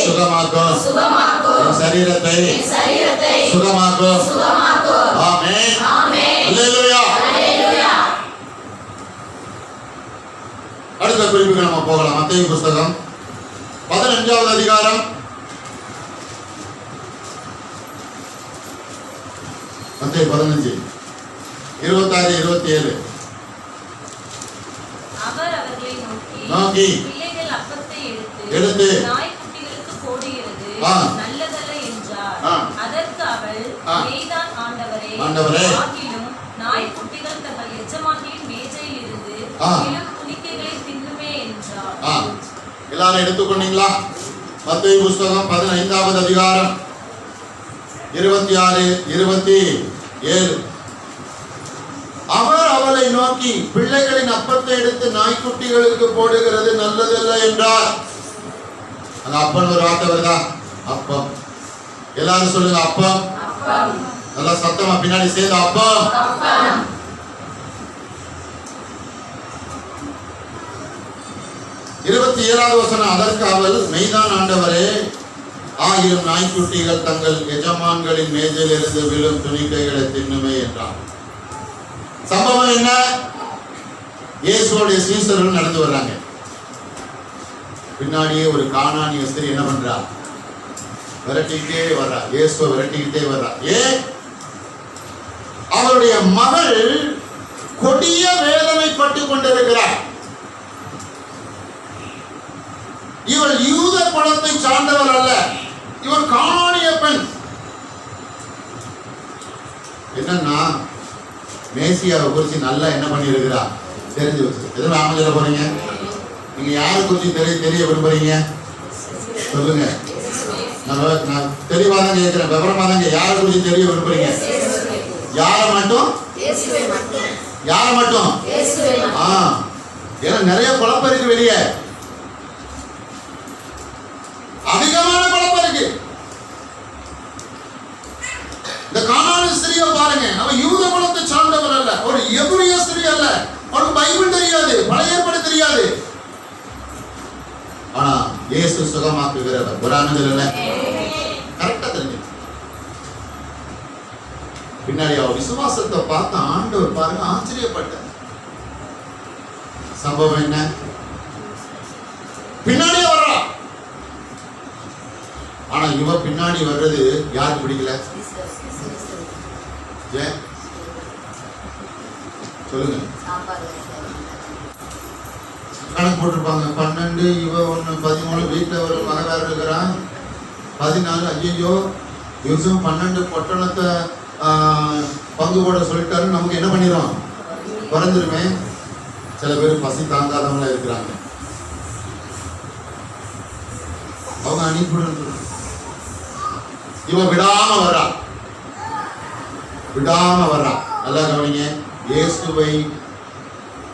சுகமாக்கும், என் சரீரத்தை சுகமாக்கும். ஆமென். அல்லேலூயா. அடுத்த குறிப்புக்கு நம்ம போகலாம். மத்தேயு புஸ்தகம் 15வது அதிகாரம். மத்தேயு 15 26 27. அவர் அவர்களை நோக்கி பிள்ளைகள் அப்பத்தை எடுத்து நாய்க்குட்டிகளுக்கு போடுகிறது நல்லதல்ல என்றார். அதற்கு அவள், மெய்தான் ஆண்டவரே, ஆகிலும் நாய்க்குட்டிகள் தங்கள் எஜமானியின் மேஜையில் இருந்து விழும் துணிக்கைகளை தின்னுமே என்றார். எல்லாரும் எடுத்துக்கொண்டீங்களா? மத்தேயு புஸ்தகம் 15வது அதிகாரம் 26 27. அவர் அவளை நோக்கி, பிள்ளைகளின் அப்பத்தை எடுத்து நாய்க்குட்டிகளுக்கு போடுகிறது நல்லதல்ல என்றார். அங்க அப்பன் ஒரு வார்த்தை வருதா? அப்பம். எல்லாரும் சொல்லுங்க, அப்பம். நல்லா சத்தமா பின்னாடி சேர்ந்து அப்பம். 27வது வசனம். அதற்கு அவள், மெய்தான் ஆண்டவரே, ஆயிரம் நாய்க்குட்டிகள் தங்கள் எஜமான்களின் மேஜையில் இருந்து விழும் துணிக்கைகளை தின்னுமே என்றார். சம்பவம் என்ன? இயேசுவோடைய சீசர்கள் நடந்து வர்றாங்க. பின்னாடியே ஒரு கானானிய ஸ்திரீ என்ன பண்றா? விரட்டிக்கிட்டே வர்றா. இயேசுவை விரட்டிக்கிட்டே வர்றா. ஏன்? அவருடைய மகள் கொடிய வேதனைப்பட்டு கொண்டிருக்கிறார். இவள் யூத குலத்தை சார்ந்தவர் அல்ல. இவர் கானானிய பெண். என்னன்னா, மேசியாவை குறிச்சு நல்லா என்ன பண்ணிருக்கிறா? தெரிஞ்சு வச்சு. எதுவும் அமைச்சர போறீங்க? நீங்க யாரை குறிச்சு தெரிய விரும்புறீங்க? சொல்லுங்க. நான் தெளிவா தான் கேட்கிறேன், விவரமா தான். யாரை குறிச்சு தெரிய விரும்புறீங்க? யாரை மட்டும்? யாரை மட்டும்? ஏன்னா நிறைய குழப்பம் இருக்கு வெளியே. அதிகமான குழப்பம் இருக்கு. இந்த கானானிய ஸ்திரீயை பாருங்க. அவன் யூத குலத்தை சார்ந்தவர் அல்ல. ஒரு எபிரேய ஸ்திரீ அல்ல. அவனுக்கு பைபிள் தெரியாது, பழைய ஏற்பாடு தெரியாது. ஆனா இயேசு சுகமாக்குகிறவர். ஒரு ஆனந்தம் இல்ல? கரெக்டா தெரிஞ்சு. பின்னாடி அவ விசுவாசத்தை பார்த்து ஆண்டவர் பாருங்க ஆச்சரியப்பட்டார். சம்பவம் என்ன? பின்னாடியே வர்றா. ஆனா இவ பின்னாடி வர்றது யாருக்கு பிடிக்கல? சொல்லுங்க. கணக்கு போட்டிருப்பாங்க. 12, இவ 1, 13, வீட்டுல ஒரு மகன் வேற இருக்கிறான். 14, ஐயோ யூசும் 12 பொட்டணத்தை பங்கு போட சொல்லிட்டாருன்னு நமக்கு என்ன பண்ணிடும்? குறைஞ்சிருமே. சில பேர் பசி தாங்காதவங்களா இருக்கிறாங்க. அவங்க அனுப்பி இவ விடாம வர்றா. நல்லா கவனிங்க. இயேசுவை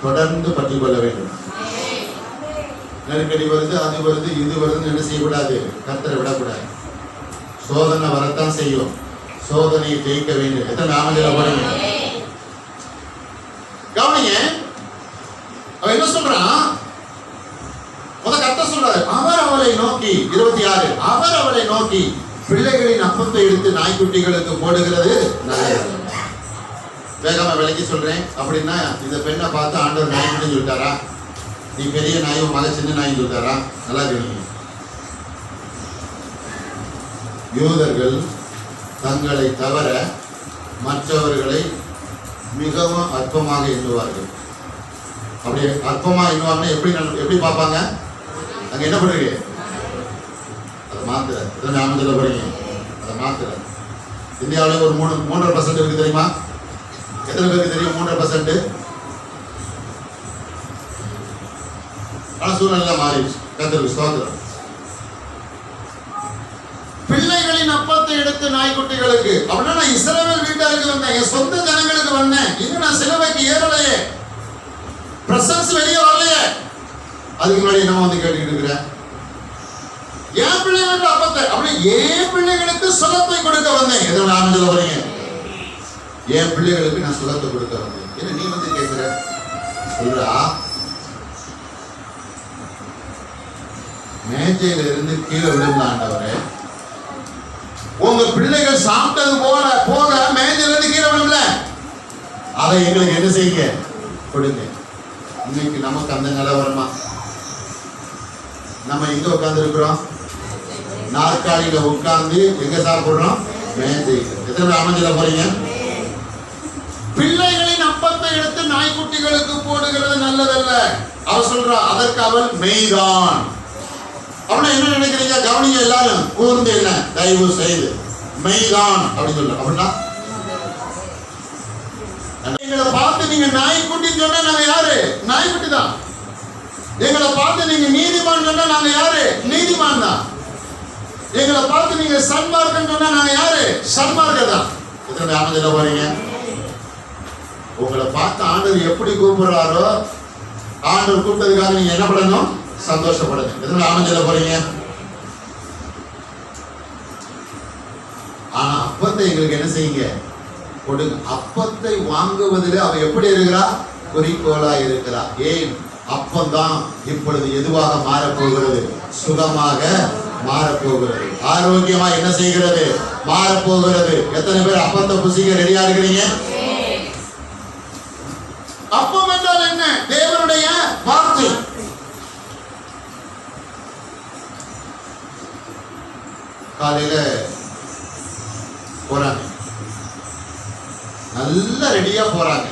தொடர்ந்து பற்றி கொள்ள வேண்டும். நெருக்கடி வருது, அது வருது, இது வருதுன்னு என்ன செய்யக்கூடாது? கர்த்தரை விடக்கூடாது. சோதனை வரத்தான் செய்யும். சோதனையை ஜெயிக்க வேண்டும். எத்தனை நாமங்கள போறீங்க? கவனிங்க. அவன் என்ன சொல்றான்? கர்த்தர் சொல்றாரு, அவர் அவளை நோக்கி 26, அவர் அவளை நோக்கி, பிள்ளைகளின் அப்பத்தை எடுத்து நாய்க்குட்டிகளுக்கு போடுகிறது நல்லது. வேகமா விளக்கி சொல்றேன். அப்படின்னா இந்த பெண்ணை பார்த்து ஆண்டவர் நாய்க்குட்டின்னு சொல்லிட்டாரா? நீ பெரிய நாய், உன் மக சின்ன நாயின்னு சொல்லிட்டாரா? நல்லா கேளுங்க. யூதர்கள் தங்களை தவிர மற்றவர்களை மிகவும் அற்பமாக எண்ணுவார்கள். அப்படி அற்பமா எண்ணுவாங்கன்னா எப்படி பார்ப்பாங்க? அங்க என்ன பண்றீங்க? அதை மாத்துற எத்தனை அமைச்சர போறீங்க? அதை மாத்துற. இந்தியாவிலே ஒரு 3.5% இருக்கு தெரியுமா? எத்தனை பேருக்கு தெரியும் 3%? ஆனா சூழ்நிலை மாறிடுச்சு. கர்த்தருக்கு ஸ்தோத்திரம். பிள்ளைகளின் அப்பத்தை எடுத்து நாய்க்குட்டிகளுக்கு. அப்படின்னா நான் இஸ்ரவேல் வீட்டாருக்கு வந்தேன், என் சொந்த ஜனங்களுக்கு வந்தேன். இன்னும் நான் சிலுவைக்கு ஏறலையே, பிரசன்ஸ் வெளியே வரலையே. அதுக்கு முன்னாடி என்ன வந்து கேட்டுக்கிட்டு இருக்கிறேன்? என் பிள்ளைகளுக்கு அப்பத்தை, அப்படி என் பிள்ளைகளுக்கு சுகத்தை கொடுக்க வந்தேன். எதோ நான் சொல்ல வரீங்க? என் பிள்ளைகளுக்கு நான் சுகத்தை கொடுக்க வந்தேன். என்ன நீ வந்து கேட்கிற? சொல்றா, மேஜையில இருந்து கீழே விழுந்த ஆண்டவரே, உங்க பிள்ளைகள் சாப்பிட்டது போக மேஜையில இருந்து கீழே விழும்ல, அதை எங்களுக்கு என்ன செய்யுங்க? கொடுங்க. இன்னைக்கு நமக்கு அந்த நிலவரமா? நம்ம எங்க உட்கார்ந்து இருக்கிறோம்? நாற்காலியில உட்கார்ந்து எங்க சாப்பிடுறோம்? மேஜையில. எத்தனை அமைஞ்சல போறீங்க? பிள்ளைகளின் அப்பத்தை எடுத்து நாய்க்குட்டிகளுக்கு போடுகிறது நல்லதல்ல. அவ சொல்றா, அதற்கு அவள் மெய்தான். அப்படின்னா என்ன நினைக்கிறீங்க? கவனிங்க எல்லாரும் கூர்ந்து, என்ன தயவு செய்து மெய்தான் அப்படின்னு சொல்ல. அப்படின்னா எங்களை பார்த்து நீங்க நாய்க்குட்டின்னு சொன்னா நாங்க யாரு? நாய்க்குட்டி தான். எங்களை பார்த்து நீங்க நீதிமான் சொன்னா நாங்க யாரு? நீதிமான் தான். எங்களை பார்த்து நீங்க சன்மார்க்கன்னு சொன்னா நாங்க யாரு? சன்மார்க்கர் தான். எத்தனை அமைஞ்சல போறீங்க? உங்களை பார்த்து ஆண்டவர் எப்படி கூப்பிடுறாரோ, ஆண்டவர் கூப்பிட்டதுக்காக நீங்க என்ன பண்ணணும்? சந்தோஷப்படுங்க. எத்தனை அமைஞ்சல போறீங்க? ஆனா அப்பத்தை எங்களுக்கு என்ன செய்யுங்க? கொடுங்க. அப்பத்தை வாங்குவதில் அவ எப்படி இருக்கிறா? குறிக்கோளா இருக்கிறா. ஏன்? அப்பந்தான் இப்பொழுது எதுவாக மாறப்போகிறது? சுகமாக மாறப்போகிறது. ஆரோக்கியமா என்ன செய்கிறது? மாறப்போகிறது. எத்தனை பேர் அப்பத்தை புசிக்க ரெடியா இருக்கிறீங்க? அப்பம் என்றால் என்ன? தேவனுடைய வார்த்தை. காலையில போறாங்க, நல்ல ரெடியா போறாங்க.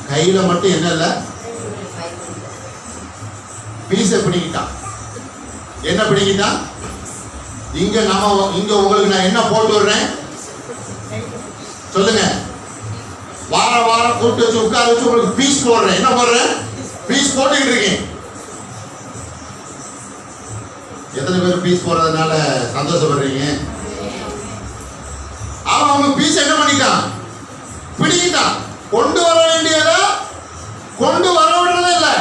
கையில மட்டும் என்ன இல்ல? பீஸ பிடிக்கிட்டான். என்ன பிடிக்கிட்டான்? இங்க உங்களுக்கு நான் என்ன போட்டு வர்றேன் சொல்லுங்க? வாரம் கூப்பிட்டு வச்சு உட்கார வச்சு உங்களுக்கு பீஸ் போடுறேன். என்ன போடுறேன்? பீஸ் போட்டுக்கிட்டு இருக்கேன். எத்தனை பேர் பீஸ் போடுறதுனால சந்தோஷப்படுறீங்க? அவங்க பீஸ் என்ன பண்ணிட்டான்? பிடிக்கிட்டான். கொண்டு வர வேண்டியதா கொண்டு வர விடுறதே இல்லை.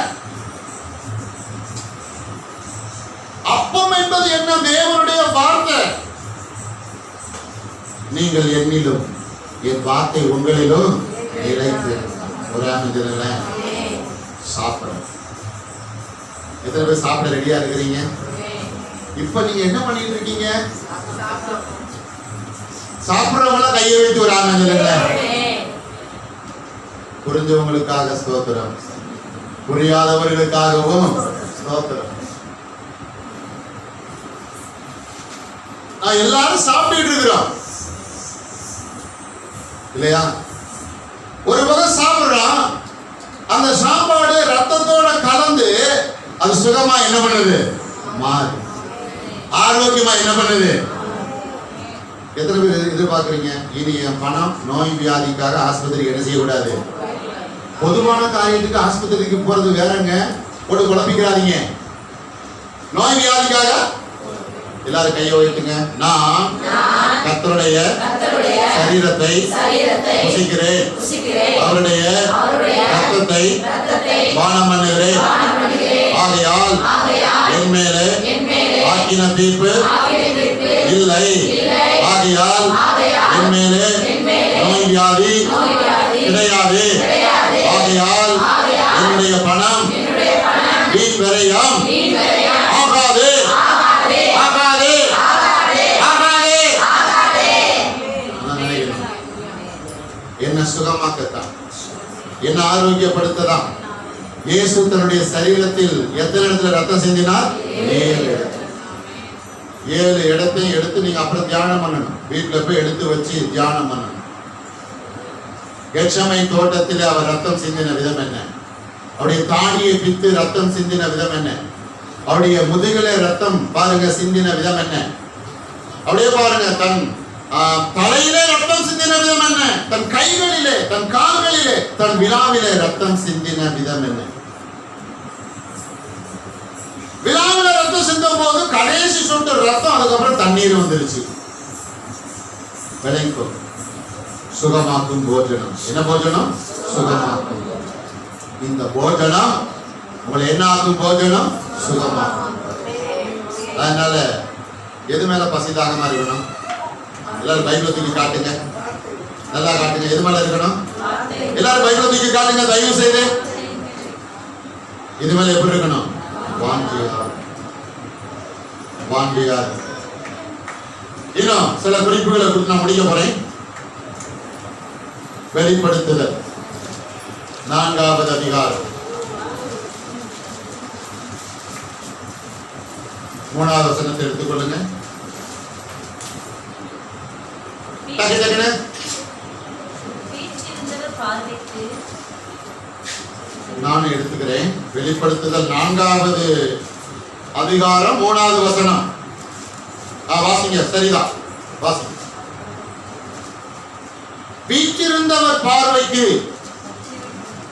அப்பம் என்பது என்ன? தேவனுடைய வார்த்தை. நீங்கள் என்னிலும் என் வார்த்தை உங்களிலும் நிலைத்து ஒரு அமைச்சர் சாப்பிட. எத்தனை பேர் சாப்பிட ரெடியா இருக்கிறீங்க? இப்ப நீங்க என்ன பண்ணிட்டு இருக்கீங்க? சாப்பிடுறவங்கள கையை வைத்து ஒரு அமைச்சர். புரிஞ்சவங்களுக்காக ஸ்தோத்திரம், புரியாதவர்களுக்காகவும் ஸ்தோத்திரம். நான் எல்லாரும் சாப்பிட்டு இருக்கிறோம் இல்லையா? ஒரு பக்கம் சாப்பிடுறான், அந்த சாப்பாடு ரத்தத்தோட கலந்து அது சுகமா என்ன பண்ணுது? மாறு. ஆரோக்கியமா என்ன பண்ணுது? எத்தனை பேர் எதிர்பார்க்கிறீங்க? இனி என் பணம் நோய் வியாதிக்காக ஆஸ்பத்திரிக்கு என்ன செய்யக்கூடாது? பொதுவான காரியத்துக்கு ஆஸ்பத்திரிக்கு போறது வேறங்க, போட்டு குழப்பிக்கிறாதீங்க. நோய் வியாதிக்காக எல்லாரும் கையை வைத்துங்க. நான் கர்த்தருடைய சரீரத்தை புசிக்கிறேன், அவருடைய ரத்தத்தை பானம் பண்ணுகிறேன். ஆகையால் என் மேலே ஆக்கின தீர்ப்பு இல்லை. ஆகையால் என் மேலே நோய் வியாதி கிடையாது. ஆகையால் என்னுடைய பணம் வீண் விரயம் ஆகாது. என்ன சுகமா குணமாக்கத்தான், என்ன ஆரோக்கியப்படுத்ததான். இயேசு தன்னுடைய சரீரத்தில் எத்தனை இடத்துல ரத்தம் சிந்தினார்? 7 இடத்துல. 7 இடத்தையும் எடுத்து நீங்க அப்புறம் தியானம் பண்ணணும். வீட்டுல போய் எடுத்து வச்சு தியானம் பண்ணணும். கெத்செமனை தோட்டத்தில் அவர் ரத்தம் சிந்தின விதம் என்ன? அவருடைய தாடியை பித்து ரத்தம் சிந்தின விதம் என்ன? அவருடைய முதுகிலே ரத்தம் பாருங்க சிந்தின விதம் என்ன? அப்படியே பாருங்க, தன் தலையிலே ரத்தம் சிந்தின விதம் என்ன? தன் கைகளிலே, தன் கால்களிலே, தன் விழாவிலே ரத்தம் சிந்தின விதம் என்ன? விழாவில ரத்தம் சிந்தும் போது கடைசி சொட்டு ரத்தம், அதுக்கப்புறம் தண்ணீர் வந்துருச்சு. விளைக்கும் சுகமாக்கும் போஜனம். என்ன போஜனம்? சுகமாக்கும். இந்த போஜனம் உங்களை என்ன ஆகும்? போஜனம் சுகமாக்கும். அதனால எது மேல பசி தாகமா இருக்கணும்? எல்லாரும் பைபிளை தூக்கி காட்டுங்க, நல்லா காட்டுங்க. எது மேல இருக்கணும்? எல்லாரும் பைபிளை தூக்கி காட்டுங்க தயவு செய்து. இது மேல எப்படி இருக்கணும்? வாண்டியா. இன்னும் சில குறிப்புகளை கொடுத்து நான் முடிக்க போறேன். வெளிப்படுத்துதல் 4வது அதிகாரம் 3வது வசனத்தை எடுத்துக்கொள்ளுங்க. நான் எடுத்துக்கிறேன். வெளிப்படுத்துதல் 4வது அதிகாரம் 3வது வசனம். வாசிங்க. சரிதான், வாசிங்க. வீற்றிருந்தவர் பார்வைக்கு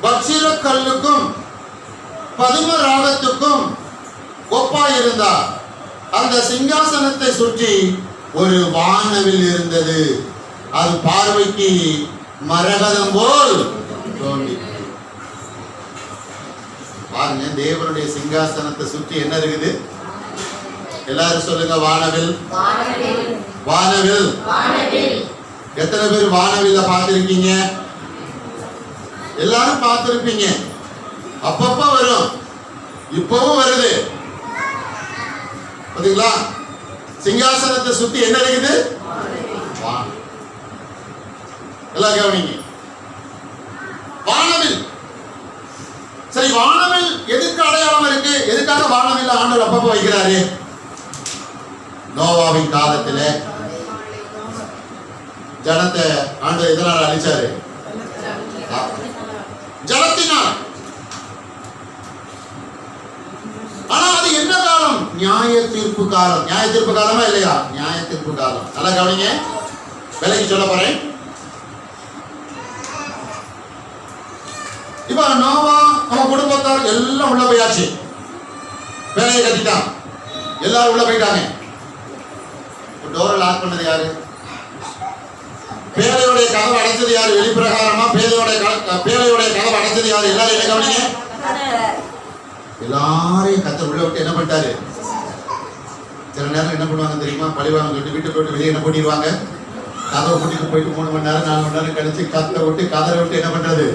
வச்சிரக்கல்லுக்கும் பதும ராகத்துக்கும் ஒப்பாயிருந்தார். அந்த சிங்காசனத்தை சுற்றி ஒரு வானவில் இருந்தது. அது பார்வைக்கு மரகதம் போல் தோன்றியது. பாருங்க, தேவனுடைய சிங்காசனத்தை சுற்றி என்ன இருக்குது? எல்லாரும் சொல்லுங்க, வானவில். வானவில். எத்தனை பேர் வானவில்ல பார்த்திருக்கீங்க? எல்லாரும் பார்த்திருப்பீங்க. அப்பப்ப வரும், இப்பவும் வருது. பாத்தீங்களா? சிங்காசனத்தை சுத்தி என்ன இருக்குது? எல்லாம் கவனிங்க. வானவில். சரி, வானவில் எதுக்கு அடையாளம் இருக்கு? எதுக்காக வானவில் ஆண்டவர் அப்பப்ப வைக்கிறாரு? நோவாவின் காலத்துல ஜனத்தை ஆண்டவர் எதனால அழிச்சாரு? ஜலத்தினால். ஆனா அது என்ன காலம்? நியாய தீர்ப்பு காலம். நியாய தீர்ப்பு காலமா இல்லையா? நியாய தீர்ப்பு காலம். நல்லா கவனிங்க, விலைக்கு சொல்ல போறேன். இப்ப நோவா அவன் குடும்பத்தார் எல்லாம் உள்ள போயாச்சு. வேலையை கட்டிட்டான், எல்லாரும் உள்ள போயிட்டாங்க. டோரை லாக் பண்ணது யாரு? பேழையுடைய கதவு அடைச்சது யாரு? வெளிப்பிரகாரமா பேழையுடைய கதவு அடைச்சது யாரு? எல்லாரும் என்ன கவனிங்க. எல்லாரையும் கர்த்தர் உள்ள விட்டு என்ன பண்ணிட்டாரு? சில நேரம் என்ன பண்ணுவாங்க தெரியுமா? பழிவாங்க சொல்லிட்டு வீட்டை போட்டு வெளியே என்ன பண்ணிடுவாங்க? கதவை கூட்டிட்டு போயிட்டு 3 மணி நேரம் 4 மணி நேரம் கழிச்சு கத்தை விட்டு கதரை விட்டு என்ன பண்றது?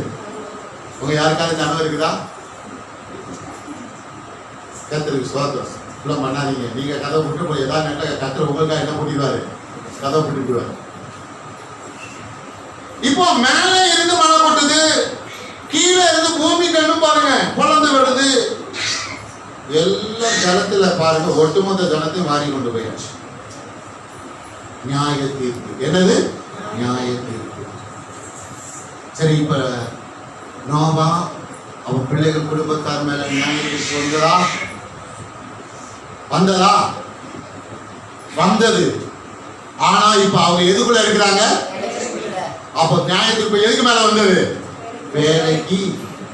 உங்க யாருக்காவது ஞாபகம் இருக்குதா? கர்த்தருக்கு ஸ்தோத்திரம். இவ்வளவு பண்ணாதீங்க. நீங்க கதவை விட்டு போய் ஏதாவது நேரம் கர்த்தர் உங்களுக்காக என்ன பண்ணிடுவாரு? கதவை கூட்டிட்டு போயிடுவாரு. இப்போ மேலே இருந்து மழை போட்டுது, கீழே இருந்து பூமி கண்ணும் பாருங்க குழந்தை விடுது. எல்லாம் ஜலத்துல பாருங்க, ஒட்டுமொத்த ஜனத்தையும் மாறி கொண்டு போயாச்சு. நியாய தீர்ப்பு. என்னது? நியாய தீர்ப்பு. சரி, இப்ப நோவா அவன் பிள்ளைகள் குடும்பத்தார் மேல நியாய தீர்ப்பு வந்ததா? வந்தது. ஆனா இப்ப அவங்க எதுக்குள்ள இருக்கிறாங்க? அப்ப நியாய தீர்ப்பு எதுக்கு மேல வந்தது? வேலைக்கு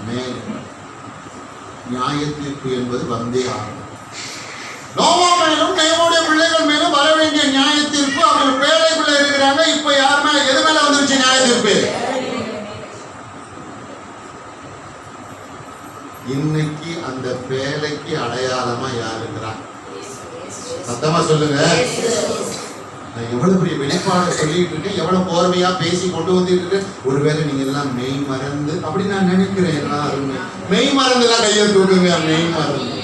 மேல். நியாய தீர்ப்பு என்பது வந்தே ஆகும். நோவா மேலும் நோவாவுடைய பிள்ளைகள் மேலும் வர வேண்டிய நியாய தீர்ப்பு. அவர்கள் வேலைக்குள்ள இருக்கிறாங்க. இப்ப யார் மேல எது மேல வந்துருச்சு நியாய தீர்ப்பு? இன்னைக்கு அந்த வேலைக்கு அடையாளமா யார் இருக்கிறாங்க? சத்தமா சொல்லுங்க. நான் எவ்வளவு பெரிய வெளிப்பாடு சொல்லிட்டு இருக்கேன், எவ்வளவு போர்மையா பேசி கொண்டு வந்துட்டு இருக்கேன். ஒருவேளை நீங்க எல்லாம் மெய் மறந்து அப்படி நான் நினைக்கிறேன். எல்லாரும் மெய் மறந்து எல்லாம் கையை தூக்குங்க. மெய் மறந்து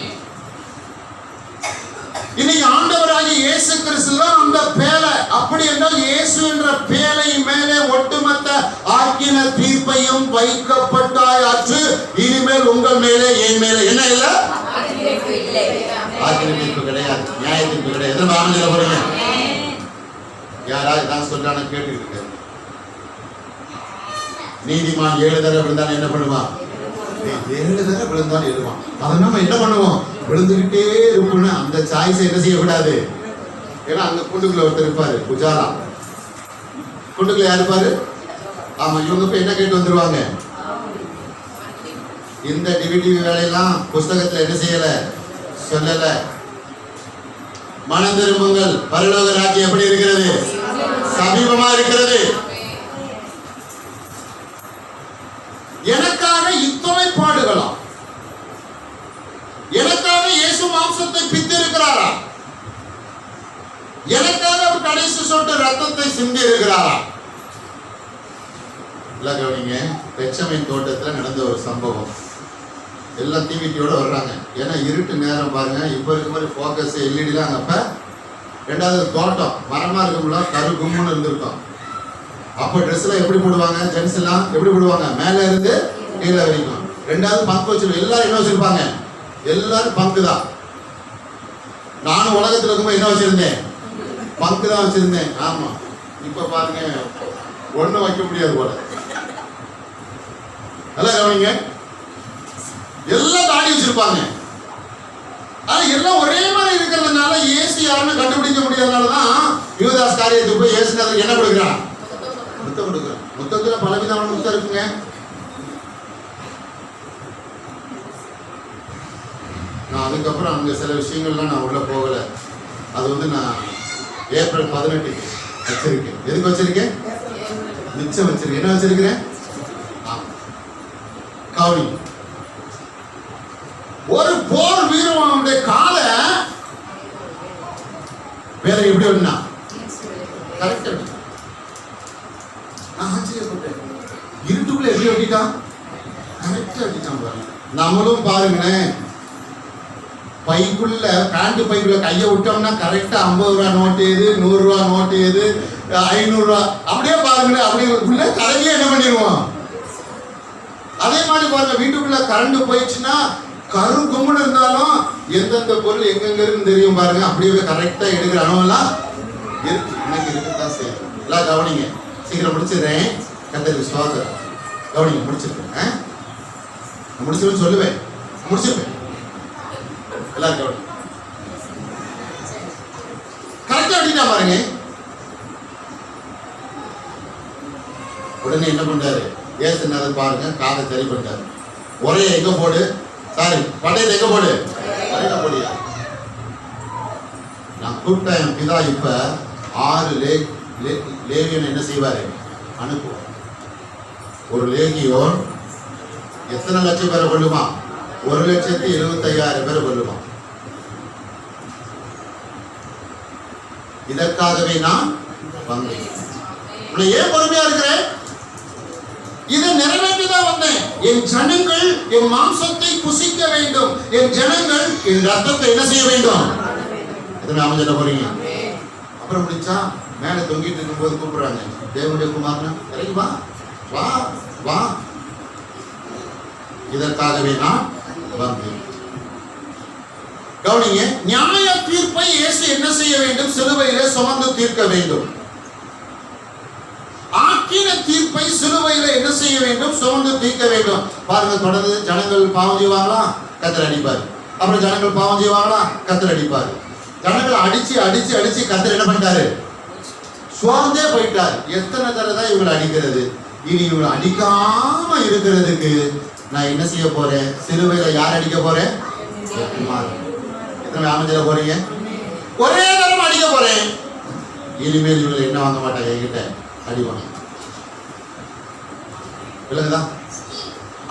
இன்னைக்கு ஆண்டவராகிய இயேசு கிறிஸ்து தான் அந்த பேலை. அப்படி என்றால் இயேசு என்ற பேலை மேலே ஒட்டுமொத்த ஆக்கின தீர்ப்பையும் வைக்கப்பட்டாயாற்று. இனிமேல் உங்கள் மேலே என் மேலே என்ன இல்லை? ஆக்கின தீர்ப்பு கிடையாது, நியாய தீர்ப்பு கிடையாது. எத்தனை ஆமேன் போறீங்க? யாராவது தான் சொல்றானு கேட்டுக்கிட்டு இருக்க. நீதிமான் 7 தடவை விழுந்தான் என்ன பண்ணுவான்? 7 தடவை விழுந்தான் எழுவான். அதை நம்ம என்ன பண்ணுவோம்? விழுந்துகிட்டே இருக்கணும். அந்த சாய்ஸை என்ன செய்யக்கூடாது. ஏன்னா அங்க கூண்டுக்குள்ள ஒருத்தர் இருப்பாரு, புஜாரா. கூண்டுக்குள்ள யார் இருப்பாரு? ஆமா, இவங்க போய் என்ன கேட்டு வந்துருவாங்க? இந்த டிவிடி வேலையெல்லாம் புஸ்தகத்துல என்ன செய்யல, சொல்லல. மனம் திரும்புங்கள், பரலோக ராஜ்யம் எப்படி இருக்கிறது? சமீபமா இருக்கிறது. எனக்காக இத்தனை பாடுகளா? எனக்காக இயேசு மாம்சத்தை பித்திருக்கிறாரா? எனக்காக அவர் கடைசி சொட்டு ரத்தத்தை சிந்தி இருக்கிறாரா? இல்ல கவனிங்க, பெச்சமின் தோட்டத்துல நடந்த ஒரு சம்பவம். எல்லாம் டிவிட்டியோட வர்றாங்க. ஏன்னா இருட்டு நேரம் பாருங்க. இப்ப இருக்க மாதிரி போக்கஸ் எல்இடிலாம் அப்ப. ரெண்டாவது தோட்டம் மரமா இருக்கும்ல, கரு கும்முன்னு இருந்திருக்கும். அப்போ ட்ரெஸ் எல்லாம் எப்படி போடுவாங்க? ஜென்ஸ் எல்லாம் எப்படி போடுவாங்க? மேல இருந்து கீழே வரைக்கும். ரெண்டாவது பங்கு வச்சிருப்பாங்க. எல்லாரும் என்ன வச்சிருப்பாங்க? எல்லாரும் பங்கு தான். நானும் உலகத்துல இருக்கும்போது என்ன வச்சிருந்தேன்? பங்கு தான் வச்சிருந்தேன். ஆமா, இப்ப பாருங்க ஒண்ணும் வைக்க முடியாது போல. நல்லா கவனிங்க, எல்லாம் தாடி வச்சிருப்பாங்க. ஆனா எல்லாம் ஒரே மாதிரி இருக்கிறதுனால இயேசு யாருன்னு கண்டுபிடிக்க முடியாதனாலதான் யூதாஸ் காரியத்துக்கு போய் இயேசுநாதருக்கு என்ன கொடுக்குறான்? முத்தம் கொடுக்குறான். முத்தத்துல பலவிதமான முத்தம் இருக்குங்க. நான் அதுக்கப்புறம் அங்க சில விஷயங்கள்லாம் நான் உள்ள போகல. அது நான் ஏப்ரல் 18 வச்சிருக்கேன். எதுக்கு வச்சிருக்கேன்? மிச்சம் வச்சிருக்கேன். என்ன வச்சிருக்கிறேன்? கவனி, ஒரு போர் வீரனுடைய காலை வேற எப்படி ஒண்ணா கரெக்டா நான் ஆச்சரியப்பட்டேன். இருட்டுக்குள்ள எப்படி வெட்டிட்டான்? கரெக்டா வெட்டிட்டான் பாருங்க. நம்மளும் பாருங்களேன், பைக்குள்ள பேண்ட் பைக்குள்ள கையை விட்டோம்னா கரெக்டா 50 ரூபா நோட்டு ஏது, 100 ரூபா நோட்டு ஏது, 500 ரூபா அப்படியே பாருங்களேன். அப்படியே கரையே என்ன பண்ணிடுவோம். அதே மாதிரி பாருங்க, வீட்டுக்குள்ள கரண்ட் போயிடுச்சுன்னா கரு கும்முன்னு இருந்தாலும் எந்தெந்த பொருள் எங்கெங்க இருக்குன்னு தெரியும் பாருங்க. அப்படியே கரெக்டா எடுக்கிற அனுவெல்லாம் இருக்கு. இன்னைக்கு இருக்குதான் செய்யும். எல்லாம் கவனிங்க, சீக்கிரம் முடிச்சிடுறேன். கர்த்தருக்கு ஸ்தோத்திரம். கவனிங்க, முடிச்சிருக்கேன். முடிச்சிருன்னு சொல்லுவேன், முடிச்சிருப்பேன். எல்லாரும் கவனி, கரெக்டா வெட்டிட்டா பாருங்க. உடனே என்ன பண்றாரு? ஏசுநாதர் பாருங்க, காதை சரி பண்ணிட்டாரு. ஒரே எங்க போடு, சாரி படையில எங்க போடு, படையில போடியா. நான் கூப்பிட்ட என் பிதா இப்ப 6 லேகியன் என்ன செய்வாரு? அனுப்புவார். ஒரு லேகியோன் எத்தனை லட்சம் பேரை கொள்ளுமா? 1,75,000 பேரை கொள்ளுமா. இதற்காகவே நான் வந்தேன். ஏன் பொறுமையா இருக்கிறேன்? இதை நிறைவேற்றிதான் வந்தேன். என் ஜனங்கள் என் மாம்சத்தை புசிக்க வேண்டும். என் ஜனங்கள் என் ரத்தத்தை என்ன செய்ய வேண்டும்? எத்தனை அமைச்சர போறீங்க? அப்புறம் முடிச்சா மேல தொங்கிட்டு இருக்கும் போது கூப்பிடுறாங்க, தேவனுடைய குமாரனா இறங்கி வா வா வா. இதற்காகவே நான் வந்தேன். கவனிங்க, நியாய தீர்ப்பை இயேசு என்ன செய்ய வேண்டும்? சிலுவையிலே சுமந்து தீர்க்க வேண்டும். ஆக்கின தீர்ப்பை சிலுவையில என்ன செய்ய வேண்டும்? சுமந்து தீர்க்க வேண்டும். பாருங்க, தொடர்ந்து ஜனங்கள் பாவம் செய்வாங்களா? கர்த்தர் அடிப்பாரு. அப்புறம் ஜனங்கள் பாவம் செய்வாங்களா? கர்த்தர் அடிப்பாரு. ஜனங்களை அடிச்சு அடிச்சு அடிச்சு கர்த்தர் என்ன பண்ணிட்டாரு? சுவாந்தே போயிட்டாரு. எத்தனை தடவை தான் இவங்களை அடிக்கிறது? இனி இவங்களை அடிக்காம இருக்கிறதுக்கு நான் என்ன செய்ய போறேன்? சிலுவையில யார் அடிக்க போறேன்? எத்தனை அமைச்சர போறீங்க? ஒரே தரம் அடிக்க போறேன். இனிமேல் இவங்களை என்ன வாங்க மாட்டாங்க, என்கிட்ட அடிவாங்க. விளங்குதா?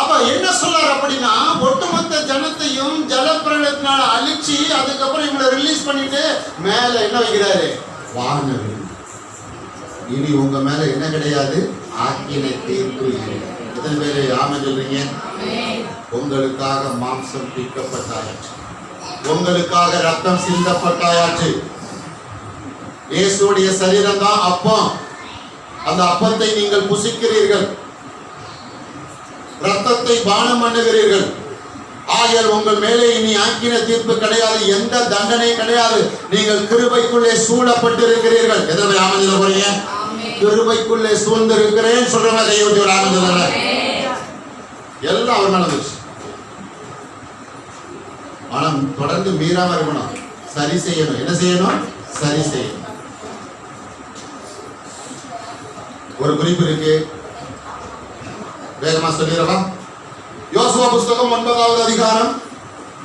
அப்ப என்ன சொல்றாரு அப்படின்னா, ஒட்டுமொத்த ஜனத்தையும் ஜலப்பிரளயத்தினால அழிச்சு அதுக்கப்புறம் இவங்களை ரிலீஸ் பண்ணிட்டு மேல என்ன வைக்கிறாரு? வானவில். இனி உங்க மேல என்ன கிடையாது? ஆக்கினை தீர்ப்பு. எத்தனை பேரு ஆமென் சொல்றீங்க? உங்களுக்காக மாம்சம் பிக்கப்பட்டாயிற்று. உங்களுக்காக ரத்தம் சிந்தப்பட்டாயாச்சு. இயேசுடைய சரீரம் தான் அப்பம். அந்த அப்பத்தை நீங்கள் புசிக்கிறீர்கள், ரத்தத்தை பானம் பண்ணுகிறீர்கள். ஆகையால் உங்கள் மேலே இனி ஆக்கின தீர்ப்பு கிடையாது, எந்த தண்டனை கிடையாது. நீங்கள் கிருபைக்குள்ளே சூழப்பட்டிருக்கிறீர்கள். எதிர்ப்பு ஆமந்தில போறீங்க, கிருபைக்குள்ளே சூழ்ந்திருக்கிறேன் சொல்றவங்க கையொட்டி ஒரு ஆமந்தில எல்லாம் அவர் நடந்துச்சு. ஆனா தொடர்ந்து மீறாம இருக்கணும், சரி செய்யணும். என்ன செய்யணும்? சரி செய்யணும். ஒரு குறிப்பு இருக்கு, வேகமா சொல்லிடவா? யோசுவா புஸ்தகம் 9வது அதிகாரம்.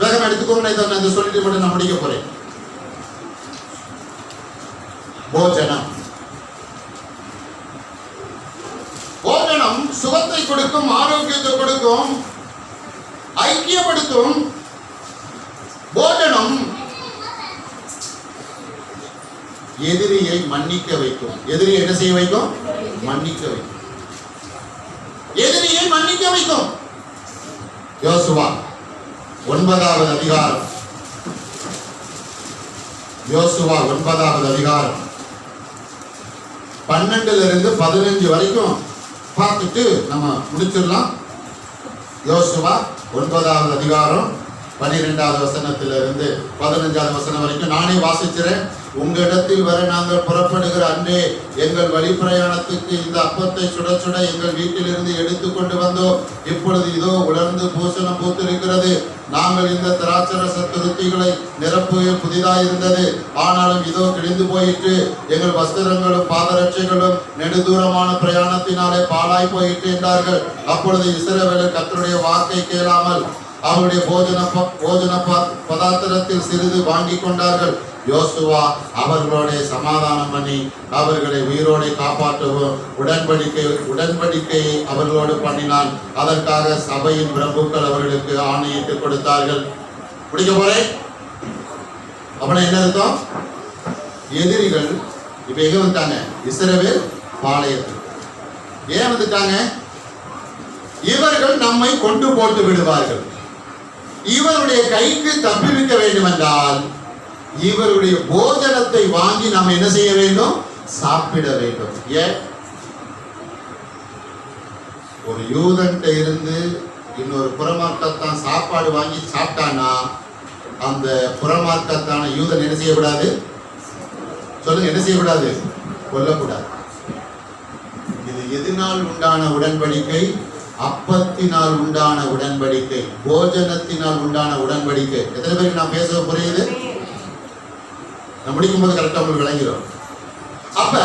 வேகம் எடுத்துக்கோங்க, இதை சொல்லிட்டு மட்டும் நான் முடிக்க போறேன். போஜனம். போஜனம் சுகத்தை கொடுக்கும், ஆரோக்கியத்தை கொடுக்கும், ஐக்கியப்படுத்தும். போஜனம் எதிரியை மன்னிக்க வைக்கும். எதிரியை என்ன செய்ய வைக்கும்? மன்னிக்க வைக்கும். எதிரியை மன்னிக்க வைக்கும். யோசுவா 9வது அதிகாரம். யோசுவா 9வது அதிகாரம் 12 - 15 வரைக்கும் பார்த்துட்டு நம்ம முடிச்சிடலாம். யோசுவா 9வது அதிகாரம் 12வது வசனத்திலிருந்து 15வது வசனம் வரைக்கும் நானே வாசிக்கிறேன். உங்களிடத்தில் வர நாங்கள் புறப்படுகிற அன்றே எங்கள் வழி பிரயாணத்துக்கு இந்த அப்பத்தை சுட சுட எங்கள் வீட்டிலிருந்து எடுத்துக்கொண்டு வந்தோம். இப்பொழுது இதோ உலர்ந்து பூசணம் பூத்திருக்கிறது. நாங்கள் இந்த திராட்சரச துருத்திகளை நிரப்பு புதிதாயிருந்தது, ஆனாலும் இதோ கிழிந்து போயிற்று. எங்கள் வஸ்திரங்களும் பாதரட்சைகளும் நெடுதூரமான பிரயாணத்தினாலே பாழாய் போயிற்று என்றார்கள். அப்பொழுது இஸ்ரவேலர் கர்த்தருடைய வாக்கை கேளாமல் அவருடைய போஜன பதார்த்தத்தில் சிறிது வாங்கி கொண்டார்கள். யோசுவா அவர்களோட சமாதானம் பண்ணி அவர்களை உயிரோடு காப்பாற்றவும் உடன்படிக்கையை அவர்களோடு பண்ணினான். அதற்காக சபையின் பிரபுக்கள் அவர்களுக்கு ஆணையிட்டு கொடுத்தார்கள். முடிக்க போறேன். அப்படின்னா என்ன அர்த்தம்? எதிரிகள் இப்ப எங்க வந்துட்டாங்க? இஸ்ரவேல் பாளையத்தில். ஏன் வந்துட்டாங்க? இவர்கள் நம்மை கொண்டு போட்டு விடுவார்கள். இவருடைய கைக்கு தப்பிவிக்க வேண்டும் என்றால் இவருடைய போஜனத்தை வாங்கி நாம் என்ன செய்ய வேண்டும்? சாப்பிட வேண்டும். ஏன்? ஒரு யூதன்ட்ட இருந்து இன்னொரு புறமார்க்கத்தான் சாப்பாடு வாங்கி சாப்பிட்டானா அந்த புறமார்க்கத்தான யூதன் என்ன செய்யக்கூடாது? சொல்லுங்க, என்ன செய்யக்கூடாது? கொல்லக்கூடாது. இது எதனால் உண்டான உடன்படிக்கை? அப்பத்தினால் உண்டான உடன்படிக்கை, போஜனத்தினால் உண்டான உடன்படிக்கை. எத்தனை பேருக்கு நான் பேச புரியுது? நான் முடிக்கும் போது கரெக்டா உங்களுக்கு விளங்கிறோம். அப்ப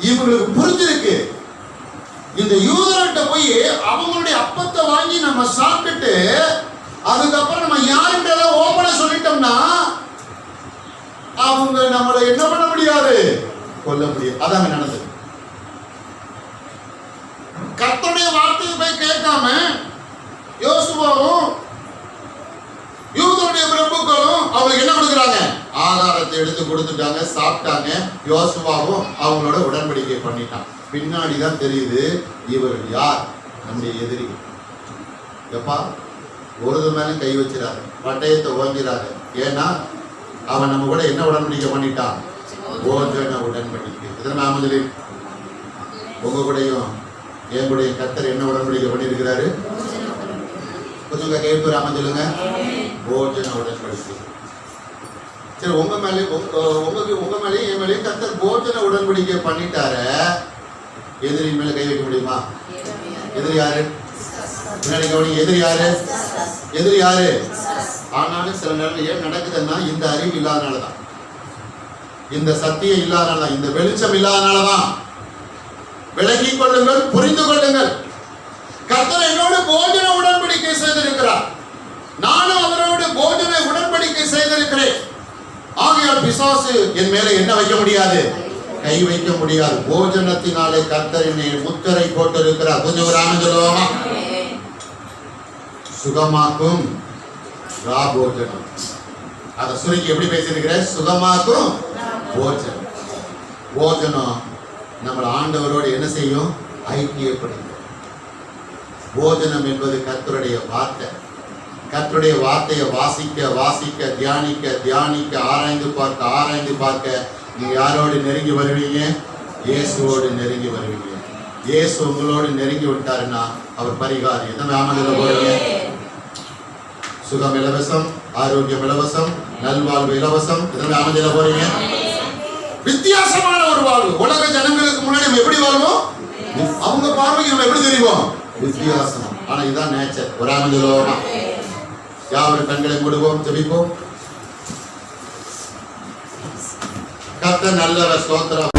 இவங்களுக்கு புரிஞ்சிருக்கு. இந்த யூதர்கிட்ட போய் அவங்களுடைய அப்பத்தை வாங்கி நம்ம சாப்பிட்டுட்டு அதுக்கப்புறம் நம்ம யாருன்றத ஓபனா சொல்லிட்டோம்னா அவங்க நம்மளை என்ன பண்ண முடியாது? கொல்ல முடியாது. அதாங்க நடந்தது. கர்த்தருடைய வார்த்தையை போய் கேட்காம யோசுவாவும் யூதருடைய பிரபுக்களும் அவங்களுக்கு என்ன கொடுக்குறாங்க? ஆதாரத்தை எடுத்து கொடுத்துட்டாங்க, சாப்பிட்டாங்க. யோசுவாவும் அவங்களோட உடன்படிக்கை பண்ணிட்டான். பின்னாடிதான் தெரியுது இவர்கள் யார்? நம்முடைய எதிரி. எப்பா ஒரு மேல கை வச்சிடாரு, பட்டயத்தை ஓங்கிறாரு. ஏன்னா அவன் நம்ம கூட என்ன உடன்படிக்கை பண்ணிட்டான்? போஜன உடன்படிக்கை. இதெல்லாம் நாம சொல்லி உங்க கூடயும் என் கூட கர்த்தர் என்ன உடன்படிக்கை பண்ணியிருக்கிறாரு? கொஞ்சம் கேட்பு ராம சொல்லுங்க. போஜன உடன்படிக்கை. சரி, உங்க மேலேயும் என் மேலேயும் கர்த்தர் போஜன உடன்படிக்கை பண்ணிட்டாரு. எதிரி மேல கை வைக்க முடியுமா? எதிரி யாரு? பின்னாடி கவனிங்க. எதிரி யாரு? எதிரி யாரு? ஆனாலும் சில நேரம் ஏன் நடக்குதுன்னா இந்த அறிவு இல்லாதனாலதான், இந்த சத்தியம் இல்லாதனாலதான், இந்த வெளிச்சம் இல்லாதனாலதான். விளங்கிக் கொள்ளுங்கள், புரிந்து கொள்ளுங்கள். கர்த்தர் என்னோடு போஜன உடன்படிக்கை செய்திருக்கிறார், நானும் அவரோடு போஜன உடன்படிக்கை செய்திருக்கிறேன். ஆகையால் பிசாசு என் மேல என்ன வைக்க முடியாது? கை வைக்க முடியாது. போஜனத்தினாலே கர்த்தர் என்னை முத்திரை போட்டிருக்கிறார். கொஞ்சம் ஒரு ஆனந்த சொல்லுவோமா? சுகமாக்கும் போஜனம். அதை சுருக்கி எப்படி பேசியிருக்கிற? சுகமாக்கும் போஜனம். போஜனம் நம்ம ஆண்டவரோடு என்ன செய்யும்? ஐக்கியப்படுத்தும். போஜனம் என்பது கர்த்தருடைய வார்த்தை. கர்த்தருடைய வார்த்தையை வாசிக்க வாசிக்க தியானிக்க தியானிக்க ஆராய்ந்து பார்க்க நீங்க யாரோடு நெருங்கி வருவீங்க? இயேசுவோடு நெருங்கி வருவீங்க. இயேசு உங்களோடு நெருங்கி விட்டாருன்னா அவர் பரிகாரி. எத்தனை ஆமதில போறீங்க? சுகம் இலவசம், ஆரோக்கியம் இலவசம், நல்வாழ்வு இலவசம். எத்தனை ஆமதில போறீங்க? வித்தியாசமான ஒரு வாழ்வு. உலக ஜனங்களுக்கு முன்னாடி நம்ம எப்படி வாழ்வோம்? அவங்க பார்வைக்கு நம்ம எப்படி தெரியும்? வித்தியாசம். ஆனா இதுதான் நேச்சர். ஒரு ஆமதிலோமா யாவரும் கண்களை மூடுவோம், ஜெபிப்போம். கர்த்தர் நல்லவர், ஸ்தோத்திரம்.